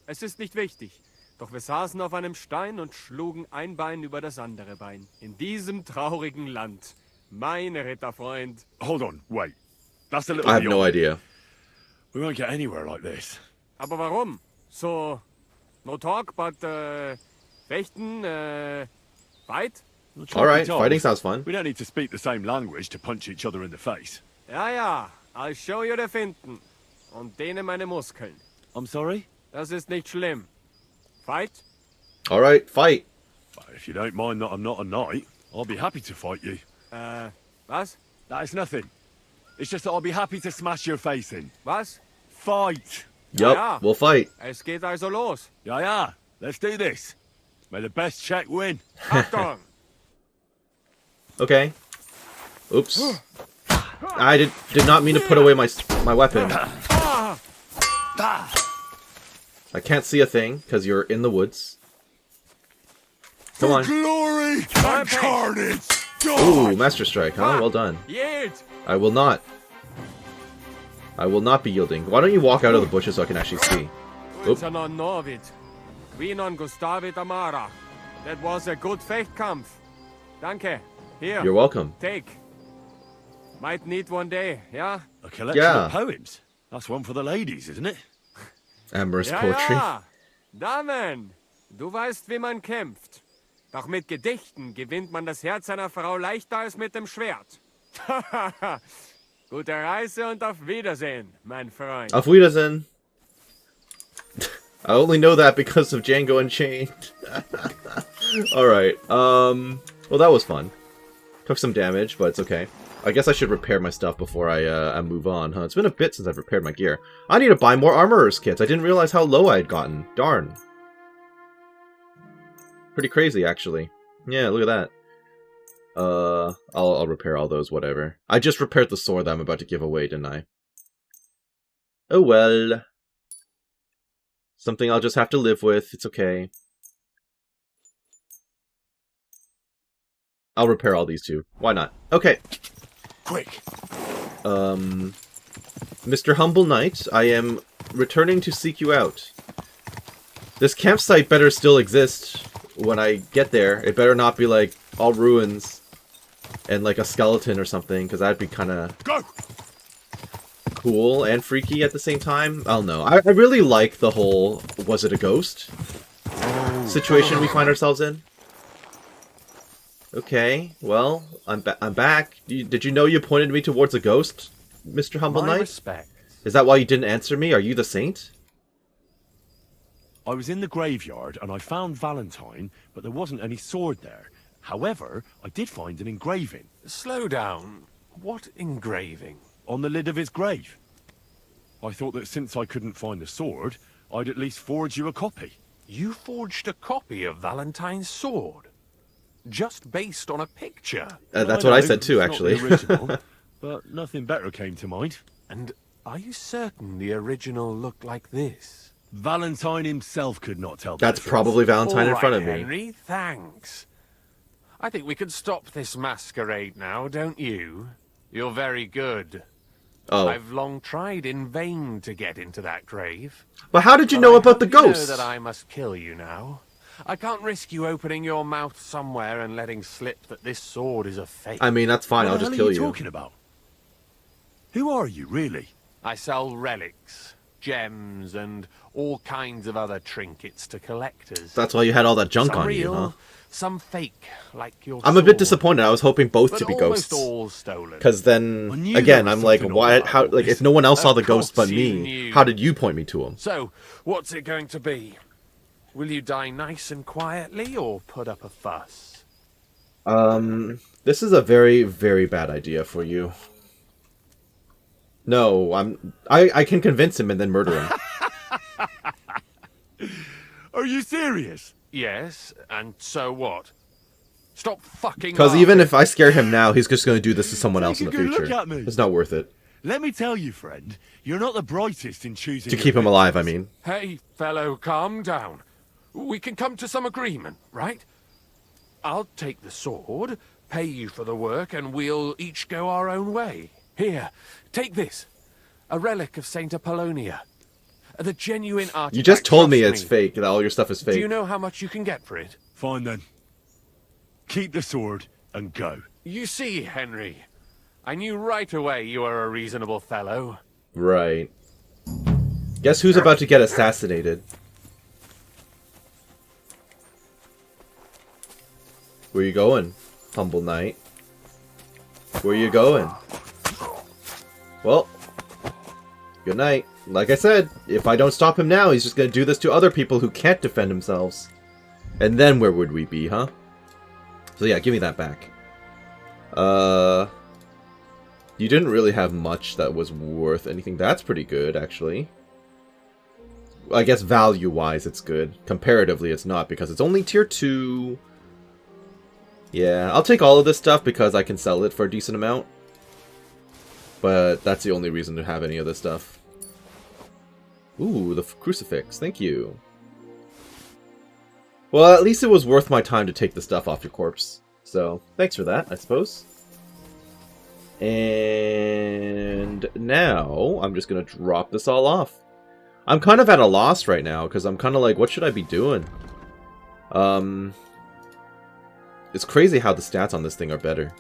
Es ist nicht wichtig. Doch wir saßen auf einem Stein und schlugen ein Bein über das andere Bein. In diesem traurigen Land. Mein Ritterfreund. Hold on, wait. That's a little I have no beyond. idea. We won't get anywhere like this. Aber warum? So, no talk, but, fechten, fight? Alright, fighting sounds fun. We don't need to speak the same language to punch each other in the face. Ja, ja, I'll show you the Finten. Und dehne meine Muskeln. I'm sorry? Das ist nicht schlimm. Fight? Alright, fight. But if you don't mind that I'm not a knight, I'll be happy to fight you. Was? That is nothing. It's just that I'll be happy to smash your face in. Was? Fight! Yup, Ja. we'll fight. Es geht also los. Yeah, let's do this. May the best check win. Achtung! Okay. Oops. I did not mean to put away my weapon. I can't see a thing, because you're in the woods. Come on. Glory and carnage! Ooh, Master Strike, huh? Well done. Yield! I will not. I will not be yielding. Why don't you walk out of the bushes so I can actually see? Oop. Ulzanon Norvid. Quinon Gustavit Amara. That was a good Fechtkampf. Danke. Here. You're welcome. Take. Might need one day, yeah? A collection Yeah. of poems. That's one for the ladies, isn't it? Amorous Ja, poetry. ja. Damen, du weißt, wie man kämpft. Doch mit Gedichten gewinnt man das Herz einer Frau leichter als mit dem Schwert. Gute Reise und auf Wiedersehen, mein Freund. Auf Wiedersehen. I only know that because of Django Unchained. Alright, well that was fun. Took some damage, but it's okay. I guess I should repair my stuff before I move on, huh? It's been a bit since I've repaired my gear. I need to buy more armorer's kits. I didn't realize how low I had gotten. Darn. Pretty crazy, actually. Yeah, look at that. I'll repair all those, whatever. I just repaired the sword that I'm about to give away, didn't I? Oh well. Something I'll just have to live with. It's okay. I'll repair all these too. Why not? Okay. Quick. Mr. Humble Knight, I am returning to seek you out. This campsite better still exist when I get there. It better not be like all ruins and like a skeleton or something, because that'd be kind of cool and freaky at the same time. I don't know. I really like the whole was it a ghost situation we find ourselves in. Okay, well, I'm back. Did you know you pointed me towards a ghost, Mr. Humble Knight? Respect. Is that why you didn't answer me? Are you the saint? I was in the graveyard and I found Valentine, but there wasn't any sword there. However, I did find an engraving. Slow down. What engraving? On the lid of his grave. I thought that since I couldn't find the sword, I'd at least forge you a copy. You forged a copy of Valentine's sword? Just based on a picture? That's what I said too, actually. Not the original, but nothing better came to mind. And are you certain the original looked like this? Valentine himself could not tell. That's probably Valentine in front of me. Henry, thanks. I think we could stop this masquerade now, don't you? You're very good. Oh. I've long tried in vain to get into that grave. But how did you know about the ghost? You know that I must kill you now. I can't risk you opening your mouth somewhere and letting slip that this sword is a fake. I mean, that's fine. I'll just kill you. What are you talking about? Who are you, really? I sell relics, gems, and all kinds of other trinkets to collectors. That's why you had all that junk some on real, you, huh? Some fake, like your I'm a bit disappointed. I was hoping both to be ghosts. All stolen. Because then, again, I'm like, why? How? Like, if no one else saw the ghost but me, how did you point me to him? So, what's it going to be? Will you die nice and quietly, or put up a fuss? This is a very, very bad idea for you. No, I can convince him and then murder him. Are you serious? Yes, and so what? Stop fucking. Because even if I scare him now, he's just going to do this to someone else in the future. Look at me. It's not worth it. Let me tell you, friend, you're not the brightest in choosing... To keep him alive, I mean. Hey, fellow, calm down. We can come to some agreement, right? I'll take the sword, pay you for the work, and we'll each go our own way. Here, take this. A relic of Saint Apollonia. The genuine artifact. You just told me it's fake, that all your stuff is fake. Do you know how much you can get for it? Fine then. Keep the sword and go. You see, Henry, I knew right away you were a reasonable fellow. Right. Guess who's about to get assassinated? Where you going, humble knight? Where you going? Well, good night. Like I said, if I don't stop him now, he's just gonna do this to other people who can't defend themselves. And then where would we be, huh? So yeah, give me that back. You didn't really have much that was worth anything. That's pretty good, actually. I guess value-wise it's good. Comparatively it's not, because it's only tier 2. Yeah, I'll take all of this stuff because I can sell it for a decent amount. But that's the only reason to have any of this stuff. Ooh, the crucifix. Thank you. Well, at least it was worth my time to take the stuff off your corpse. So, thanks for that, I suppose. And now, I'm just going to drop this all off. I'm kind of at a loss right now, because I'm kind of like, what should I be doing? It's crazy how the stats on this thing are better.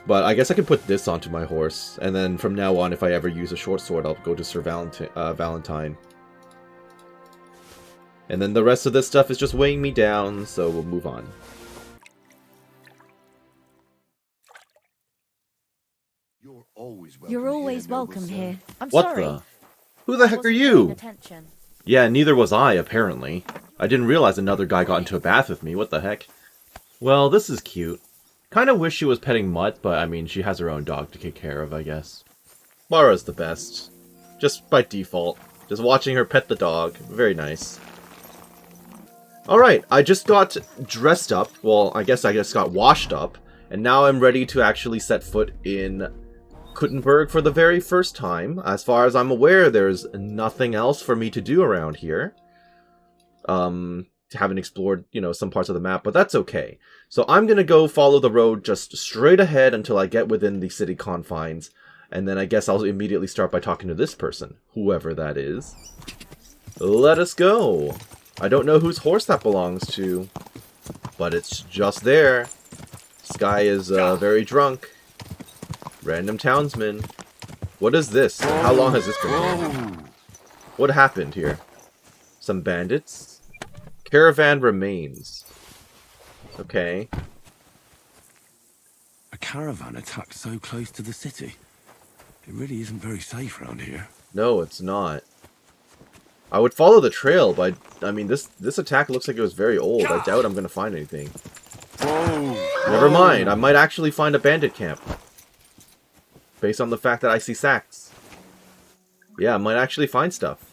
But I guess I can put this onto my horse, and then from now on, if I ever use a short sword, I'll go to Sir Valentine. And then the rest of this stuff is just weighing me down, so we'll move on. You're always welcome here. I'm What sorry. the? Who the heck are you? Yeah, neither was I, apparently. I didn't realize another guy got into a bath with me. What the heck? Well, this is cute. Kinda wish she was petting Mutt, but I mean, she has her own dog to take care of, I guess. Mara's the best. Just by default. Just watching her pet the dog. Very nice. Alright, I just got dressed up. Well, I guess got washed up. And now I'm ready to actually set foot in Kuttenberg for the very first time. As far as I'm aware, there's nothing else for me to do around here. Haven't explored, you know, some parts of the map, but that's okay. So I'm gonna go follow the road just straight ahead until I get within the city confines. And then I guess I'll immediately start by talking to this person, whoever that is. Let us go. I don't know whose horse that belongs to, but it's just there. This guy is very drunk. Random townsman. What is this? How long has this been here? What happened here? Some bandits? Caravan remains. Okay. A caravan attacked so close to the city. It really isn't very safe around here. No, it's not. I would follow the trail, but I mean, this attack looks like it was very old. I doubt I'm gonna find anything. Never mind. I might actually find a bandit camp. Based on the fact that I see sacks. Yeah, I might actually find stuff.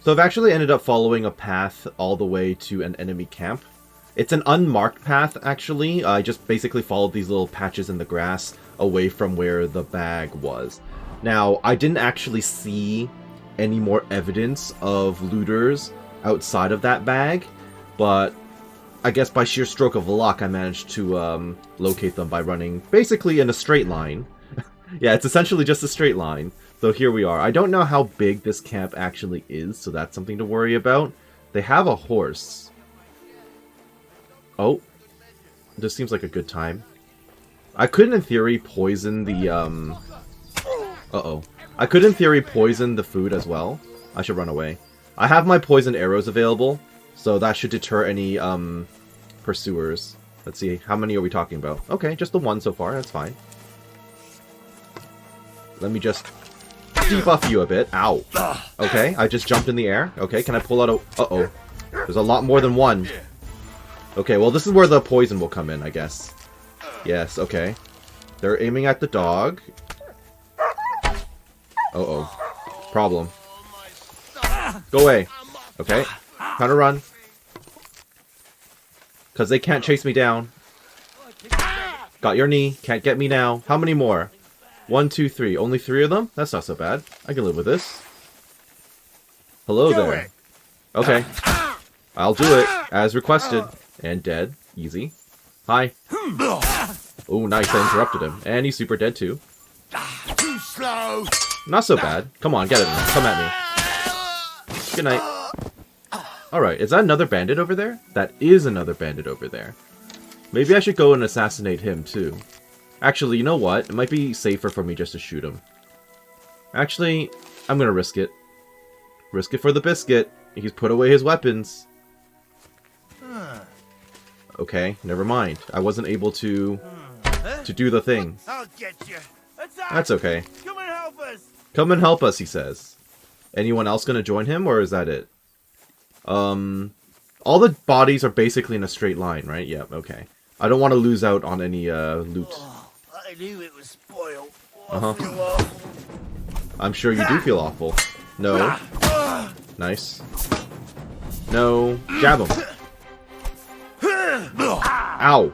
So I've actually ended up following a path all the way to an enemy camp. It's an unmarked path, actually. I just basically followed these little patches in the grass away from where the bag was. Now, I didn't actually see any more evidence of looters outside of that bag, but I guess by sheer stroke of luck, I managed to locate them by running basically in a straight line. Yeah, it's essentially just a straight line. So here we are. I don't know how big this camp actually is, so that's something to worry about. They have a horse. Oh. This seems like a good time. I could, in theory, poison the, Uh-oh. I could, in theory, poison the food as well. I should run away. I have my poison arrows available, so that should deter any, pursuers. Let's see, how many are we talking about? Okay, just the one so far, that's fine. Let me just debuff you a bit. Ow. Okay, I just jumped in the air. Okay, can I pull out a... Uh-oh. There's a lot more than one. Okay, well, this is where the poison will come in, I guess. Yes, okay. They're aiming at the dog. Uh-oh. Problem. Go away. Okay. Time to run. Because they can't chase me down. Got your knee. Can't get me now. How many more? 1, 2, 3. Only 3 of them? That's not so bad. I can live with this. Hello there. Okay. I'll do it. As requested. And dead. Easy. Hi. Oh, nice. I interrupted him. And he's super dead too. Too slow. Not so bad. Come on, get it. Come at me. Good night. Alright, is that another bandit over there? That is another bandit over there. Maybe I should go and assassinate him too. Actually, you know what? It might be safer for me just to shoot him. Actually, I'm gonna risk it. Risk it for the biscuit. He's put away his weapons. Okay, never mind. I wasn't able to do the thing. I'll get you. That's okay. Come and help us. Come and help us, he says. Anyone else gonna join him, or is that it? All the bodies are basically in a straight line, right? Yeah, okay. I don't want to lose out on any, loot. Oh, I knew it was spoiled. Uh-huh. I'm sure you do feel awful. No. Nice. No. Jab him. Ow.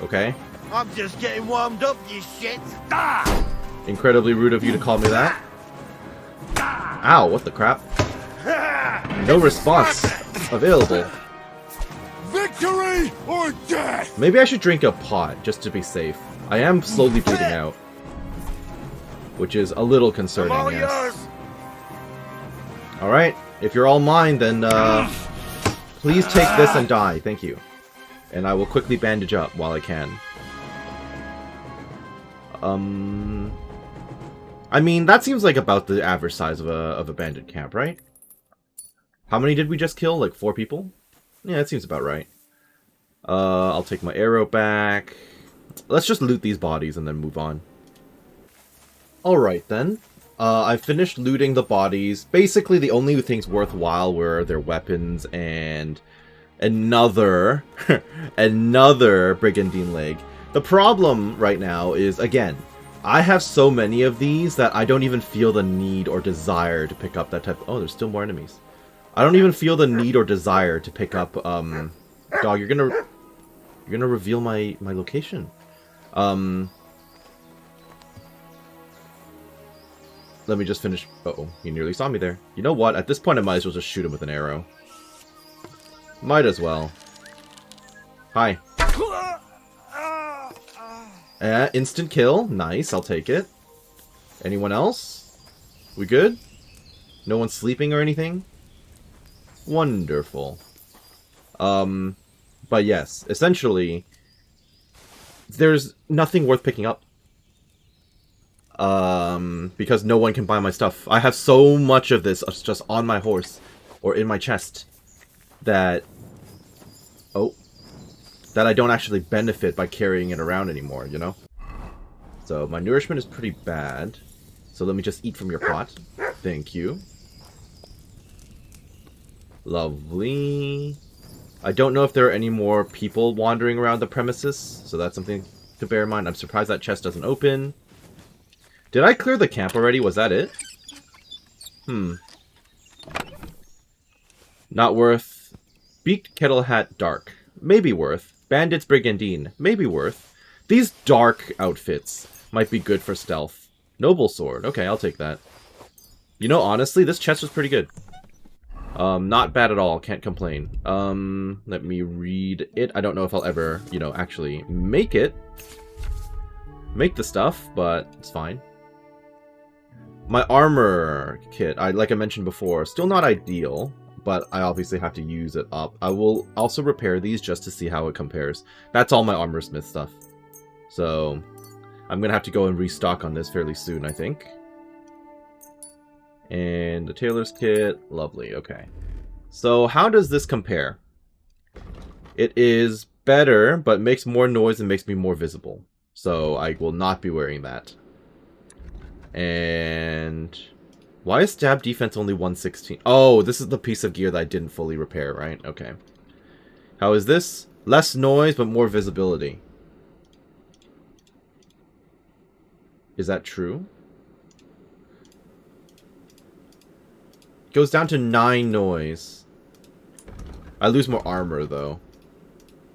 Okay. I'm just getting warmed up, you shit. Incredibly rude of you to call me that. Ow, what the crap? No response available. Victory or death? Maybe I should drink a pot, just to be safe. I am slowly bleeding out. Which is a little concerning, yes. Alright, if you're all mine, then, please take this and die. Thank you. And I will quickly bandage up while I can. I mean, that seems like about the average size of a bandit camp, right? How many did we just kill? Like 4 people? Yeah, that seems about right. I'll take my arrow back. Let's just loot these bodies and then move on. Alright then. I finished looting the bodies. Basically, the only things worthwhile were their weapons and another brigandine leg. The problem right now is, again, I have so many of these that I don't even feel the need or desire to pick up that type. Oh, there's still more enemies. I don't even feel the need or desire to pick up, dog, you're gonna reveal my location. Let me just finish. Uh-oh, he nearly saw me there. You know what? At this point, I might as well just shoot him with an arrow. Might as well. Hi. Instant kill. Nice, I'll take it. Anyone else? We good? No one's sleeping or anything? Wonderful. But yes, essentially, there's nothing worth picking up. Because no one can buy my stuff. I have so much of this just on my horse, or in my chest, that... Oh. That I don't actually benefit by carrying it around anymore, you know? So, my nourishment is pretty bad. So let me just eat from your pot. Thank you. Lovely. I don't know if there are any more people wandering around the premises, so that's something to bear in mind. I'm surprised that chest doesn't open. Did I clear the camp already? Was that it? Not worth. Beaked kettle hat dark. Maybe worth. Bandits brigandine. Maybe worth. These dark outfits might be good for stealth. Noble sword. Okay, I'll take that. You know, honestly, this chest was pretty good. Not bad at all. Can't complain. Let me read it. I don't know if I'll ever, you know, actually make it. Make the stuff, but it's fine. My armor kit, like I mentioned before, still not ideal, but I obviously have to use it up. I will also repair these just to see how it compares. That's all my armor smith stuff. So, I'm going to have to go and restock on this fairly soon, I think. And the tailor's kit, lovely, okay. So, how does this compare? It is better, but makes more noise and makes me more visible. So, I will not be wearing that. And why is stab defense only 116? Oh, this is the piece of gear that I didn't fully repair, right? Okay. How is this? Less noise, but more visibility. Is that true? Goes down to 9 noise. I lose more armor, though.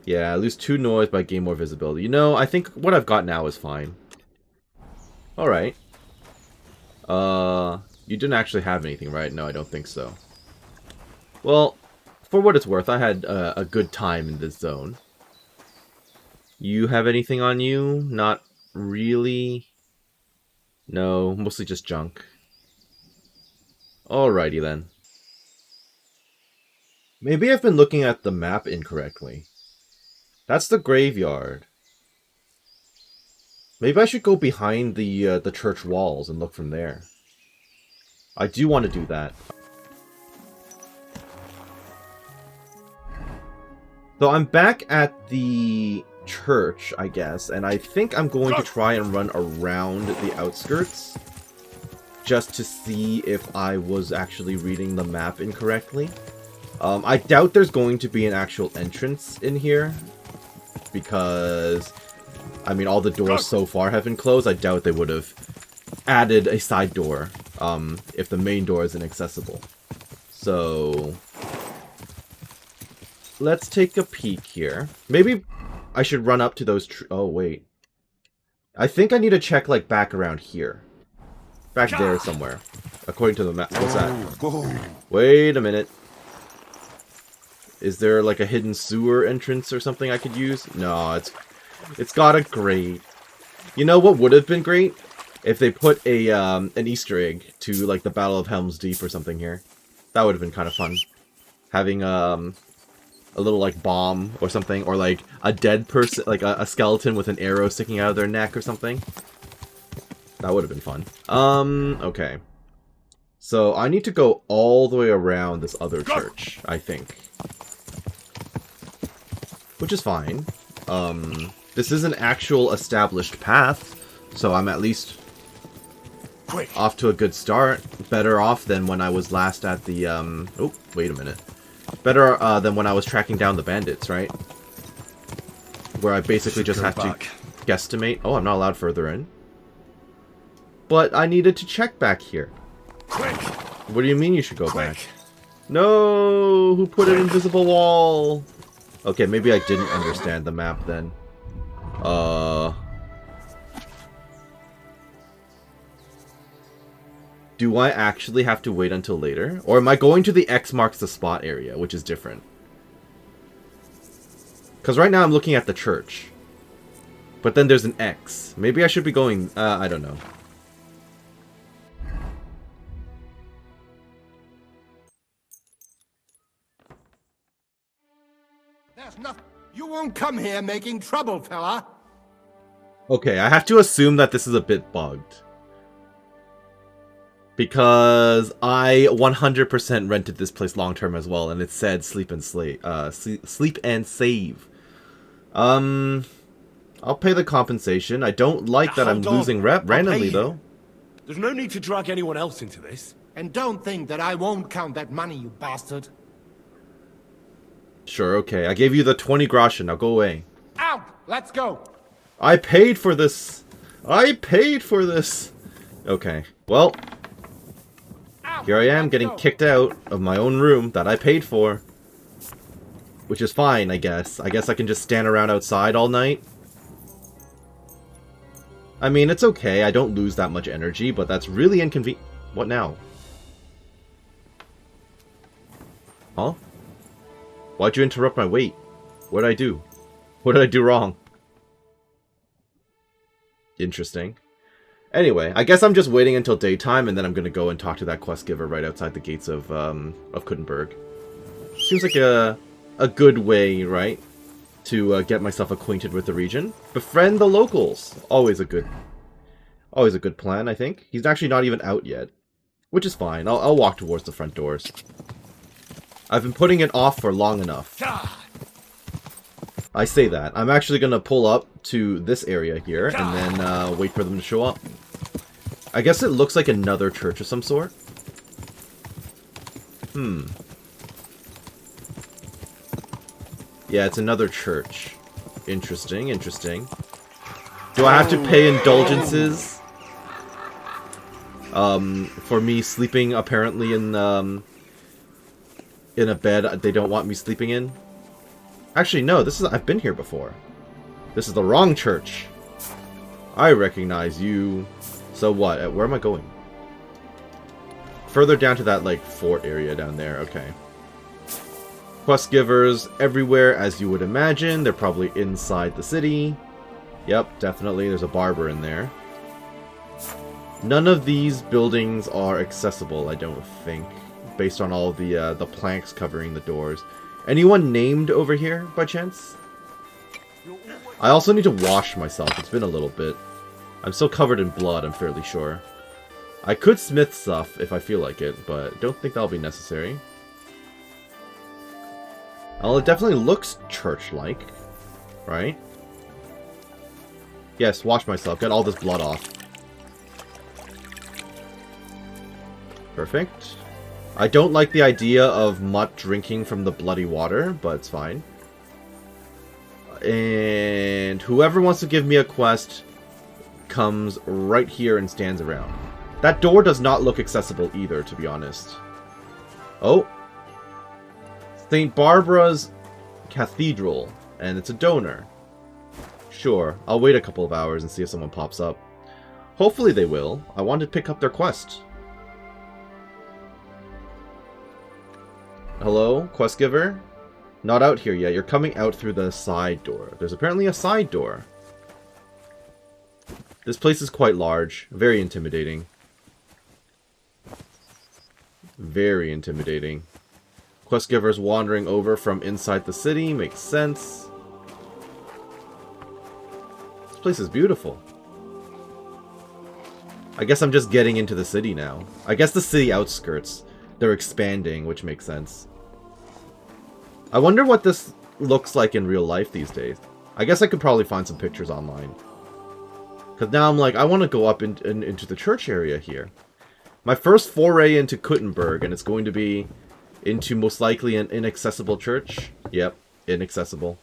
Yeah, I lose 2 noise, but I gain more visibility. You know, I think what I've got now is fine. Alright. You didn't actually have anything, right? No, I don't think so. Well, for what it's worth, I had a good time in this zone. You have anything on you? Not really. No, mostly just junk. Alrighty then. Maybe I've been looking at the map incorrectly. That's the graveyard. Maybe I should go behind the church walls and look from there. I do want to do that. So I'm back at the church, I guess, and I think I'm going to try and run around the outskirts just to see if I was actually reading the map incorrectly. I doubt there's going to be an actual entrance in here because, I mean, all the doors so far have been closed. I doubt they would have added a side door if the main door is inaccessible. So, let's take a peek here. Maybe I should run up to those oh, wait. I think I need to check, like, back around here. Back there somewhere. According to the map. What's that? Wait a minute. Is there, like, a hidden sewer entrance or something I could use? No, it's got a grate. You know what would have been great? If they put a an Easter egg to, like, the Battle of Helm's Deep or something here. That would have been kind of fun. Having a little, like, bomb or something, or, like, a dead person, like, a skeleton with an arrow sticking out of their neck or something. That would have been fun. Okay. So, I need to go all the way around this other church, I think. Which is fine. This is an actual established path, so I'm at least off to a good start. Better off than when I was last at the, oh, wait a minute. Better than when I was tracking down the bandits, right? Where I basically just have to guesstimate. Oh, I'm not allowed further in. But I needed to check back here. Quick! What do you mean you should go back? No! Who put an invisible wall? Okay, maybe I didn't understand the map then. Do I actually have to wait until later? Or am I going to the X marks the spot area, which is different? Because right now I'm looking at the church. But then there's an X. Maybe I should be going... I don't know. won't come here making trouble, fella. Okay, I have to assume that this is a bit bugged. Because I 100% rented this place long term as well, and it said sleep and sleep and save. I'll pay the compensation. I don't like that I'm losing rep randomly though. There's no need to drag anyone else into this. And don't think that I won't count that money, you bastard. Sure, okay. I gave you the 20 groschen. Now go away. Out! Let's go! I paid for this. I paid for this. Okay. Well, here I am getting kicked out of my own room that I paid for. Which is fine, I guess. I guess I can just stand around outside all night. I mean, it's okay. I don't lose that much energy, but that's really inconvenient. What now? Huh? Why'd you interrupt my wait? What did I do? What did I do wrong? Interesting. Anyway, I guess I'm just waiting until daytime, and then I'm gonna go and talk to that quest giver right outside the gates of Kuttenberg. Seems like a good way, right, to get myself acquainted with the region. Befriend the locals. Always a good plan, I think. He's actually not even out yet, which is fine. I'll walk towards the front doors. I've been putting it off for long enough. I say that. I'm actually going to pull up to this area here and then wait for them to show up. I guess it looks like another church of some sort. Yeah, it's another church. Interesting, interesting. Do I have to pay indulgences? For me sleeping apparently in a bed they don't want me sleeping in? Actually, no, I've been here before. This is the wrong church. I recognize you. So what? Where am I going? Further down to that, like, fort area down there. Okay. Quest givers everywhere, as you would imagine. They're probably inside the city. Yep, definitely. There's a barber in there. None of these buildings are accessible, I don't think, based on all the planks covering the doors. Anyone named over here, by chance? I also need to wash myself. It's been a little bit. I'm still covered in blood, I'm fairly sure. I could smith stuff if I feel like it, but don't think that'll be necessary. Well, it definitely looks church-like, right? Yes, wash myself. Get all this blood off. Perfect. I don't like the idea of Mutt drinking from the bloody water, but it's fine. And whoever wants to give me a quest comes right here and stands around. That door does not look accessible either, to be honest. Oh. St. Barbara's Cathedral, and it's a donor. Sure, I'll wait a couple of hours and see if someone pops up. Hopefully they will. I want to pick up their quest. Hello, quest giver? Not out here yet. You're coming out through the side door. There's apparently a side door. This place is quite large. Very intimidating. Very intimidating. Quest givers wandering over from inside the city. Makes sense. This place is beautiful. I guess I'm just getting into the city now. I guess the city outskirts. They're expanding, which makes sense. I wonder what this looks like in real life these days. I guess I could probably find some pictures online. Because now I'm like, I want to go up into the church area here. My first foray into Kuttenberg, and it's going to be into most likely an inaccessible church. Yep, inaccessible.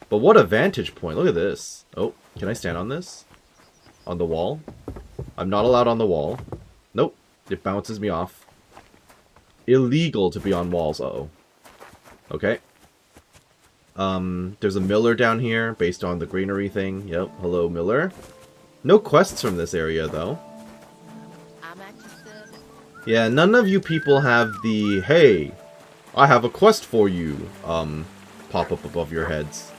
But what a vantage point. Look at this. Oh, can I stand on this? On the wall? I'm not allowed on the wall. Nope, it bounces me off. Illegal to be on walls. Uh-oh. Okay. There's a miller down here based on the granary thing. Yep, hello miller. No quests from this area though. Yeah, none of you people have the, hey, I have a quest for you, pop up above your heads.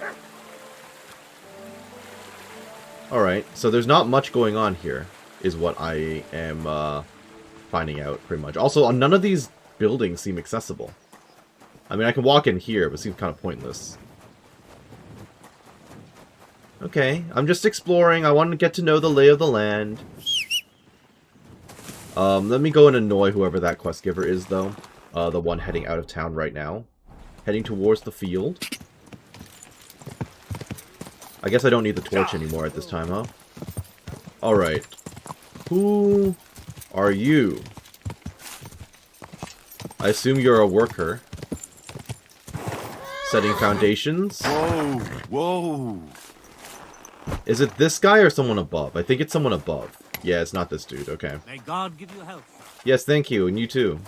Alright, so there's not much going on here, is what I am, finding out, pretty much. Also, none of these buildings seem accessible. I mean, I can walk in here, but it seems kind of pointless. Okay, I'm just exploring. I want to get to know the lay of the land. Let me go and annoy whoever that quest giver is, though. The one heading out of town right now. Heading towards the field. I guess I don't need the torch anymore at this time, huh? Alright. Who are you? I assume you're a worker. Setting foundations. Whoa, whoa. Is it this guy or someone above? I think it's someone above. Yeah, it's not this dude. Okay. May God give you health. Yes, thank you. And you too.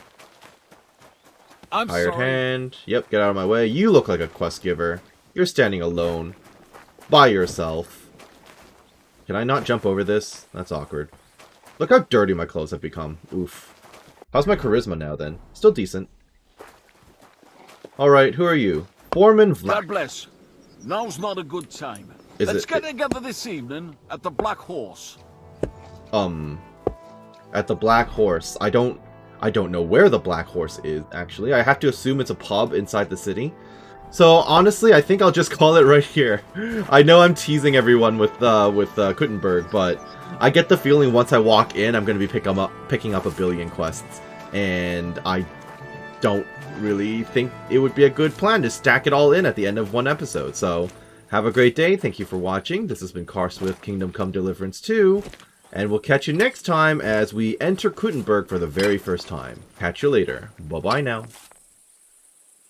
I'm Hired sorry. hand. Yep, get out of my way. You look like a quest giver. You're standing alone. By yourself. Can I not jump over this? That's awkward. Look how dirty my clothes have become. Oof. How's my charisma now, then? Still decent. Alright, who are you? Foreman Vlad. God bless. Now's not a good time. Is Let's it- get together this evening at the Black Horse. At the Black Horse. I don't know where the Black Horse is, actually. I have to assume it's a pub inside the city. So, honestly, I think I'll just call it right here. I know I'm teasing everyone with Kuttenberg, but I get the feeling once I walk in, I'm going to be picking up a billion quests. And I don't really think it would be a good plan to stack it all in at the end of one episode. So, have a great day. Thank you for watching. This has been Karst with Kingdom Come Deliverance 2. And we'll catch you next time as we enter Kuttenberg for the very first time. Catch you later. Bye-bye now.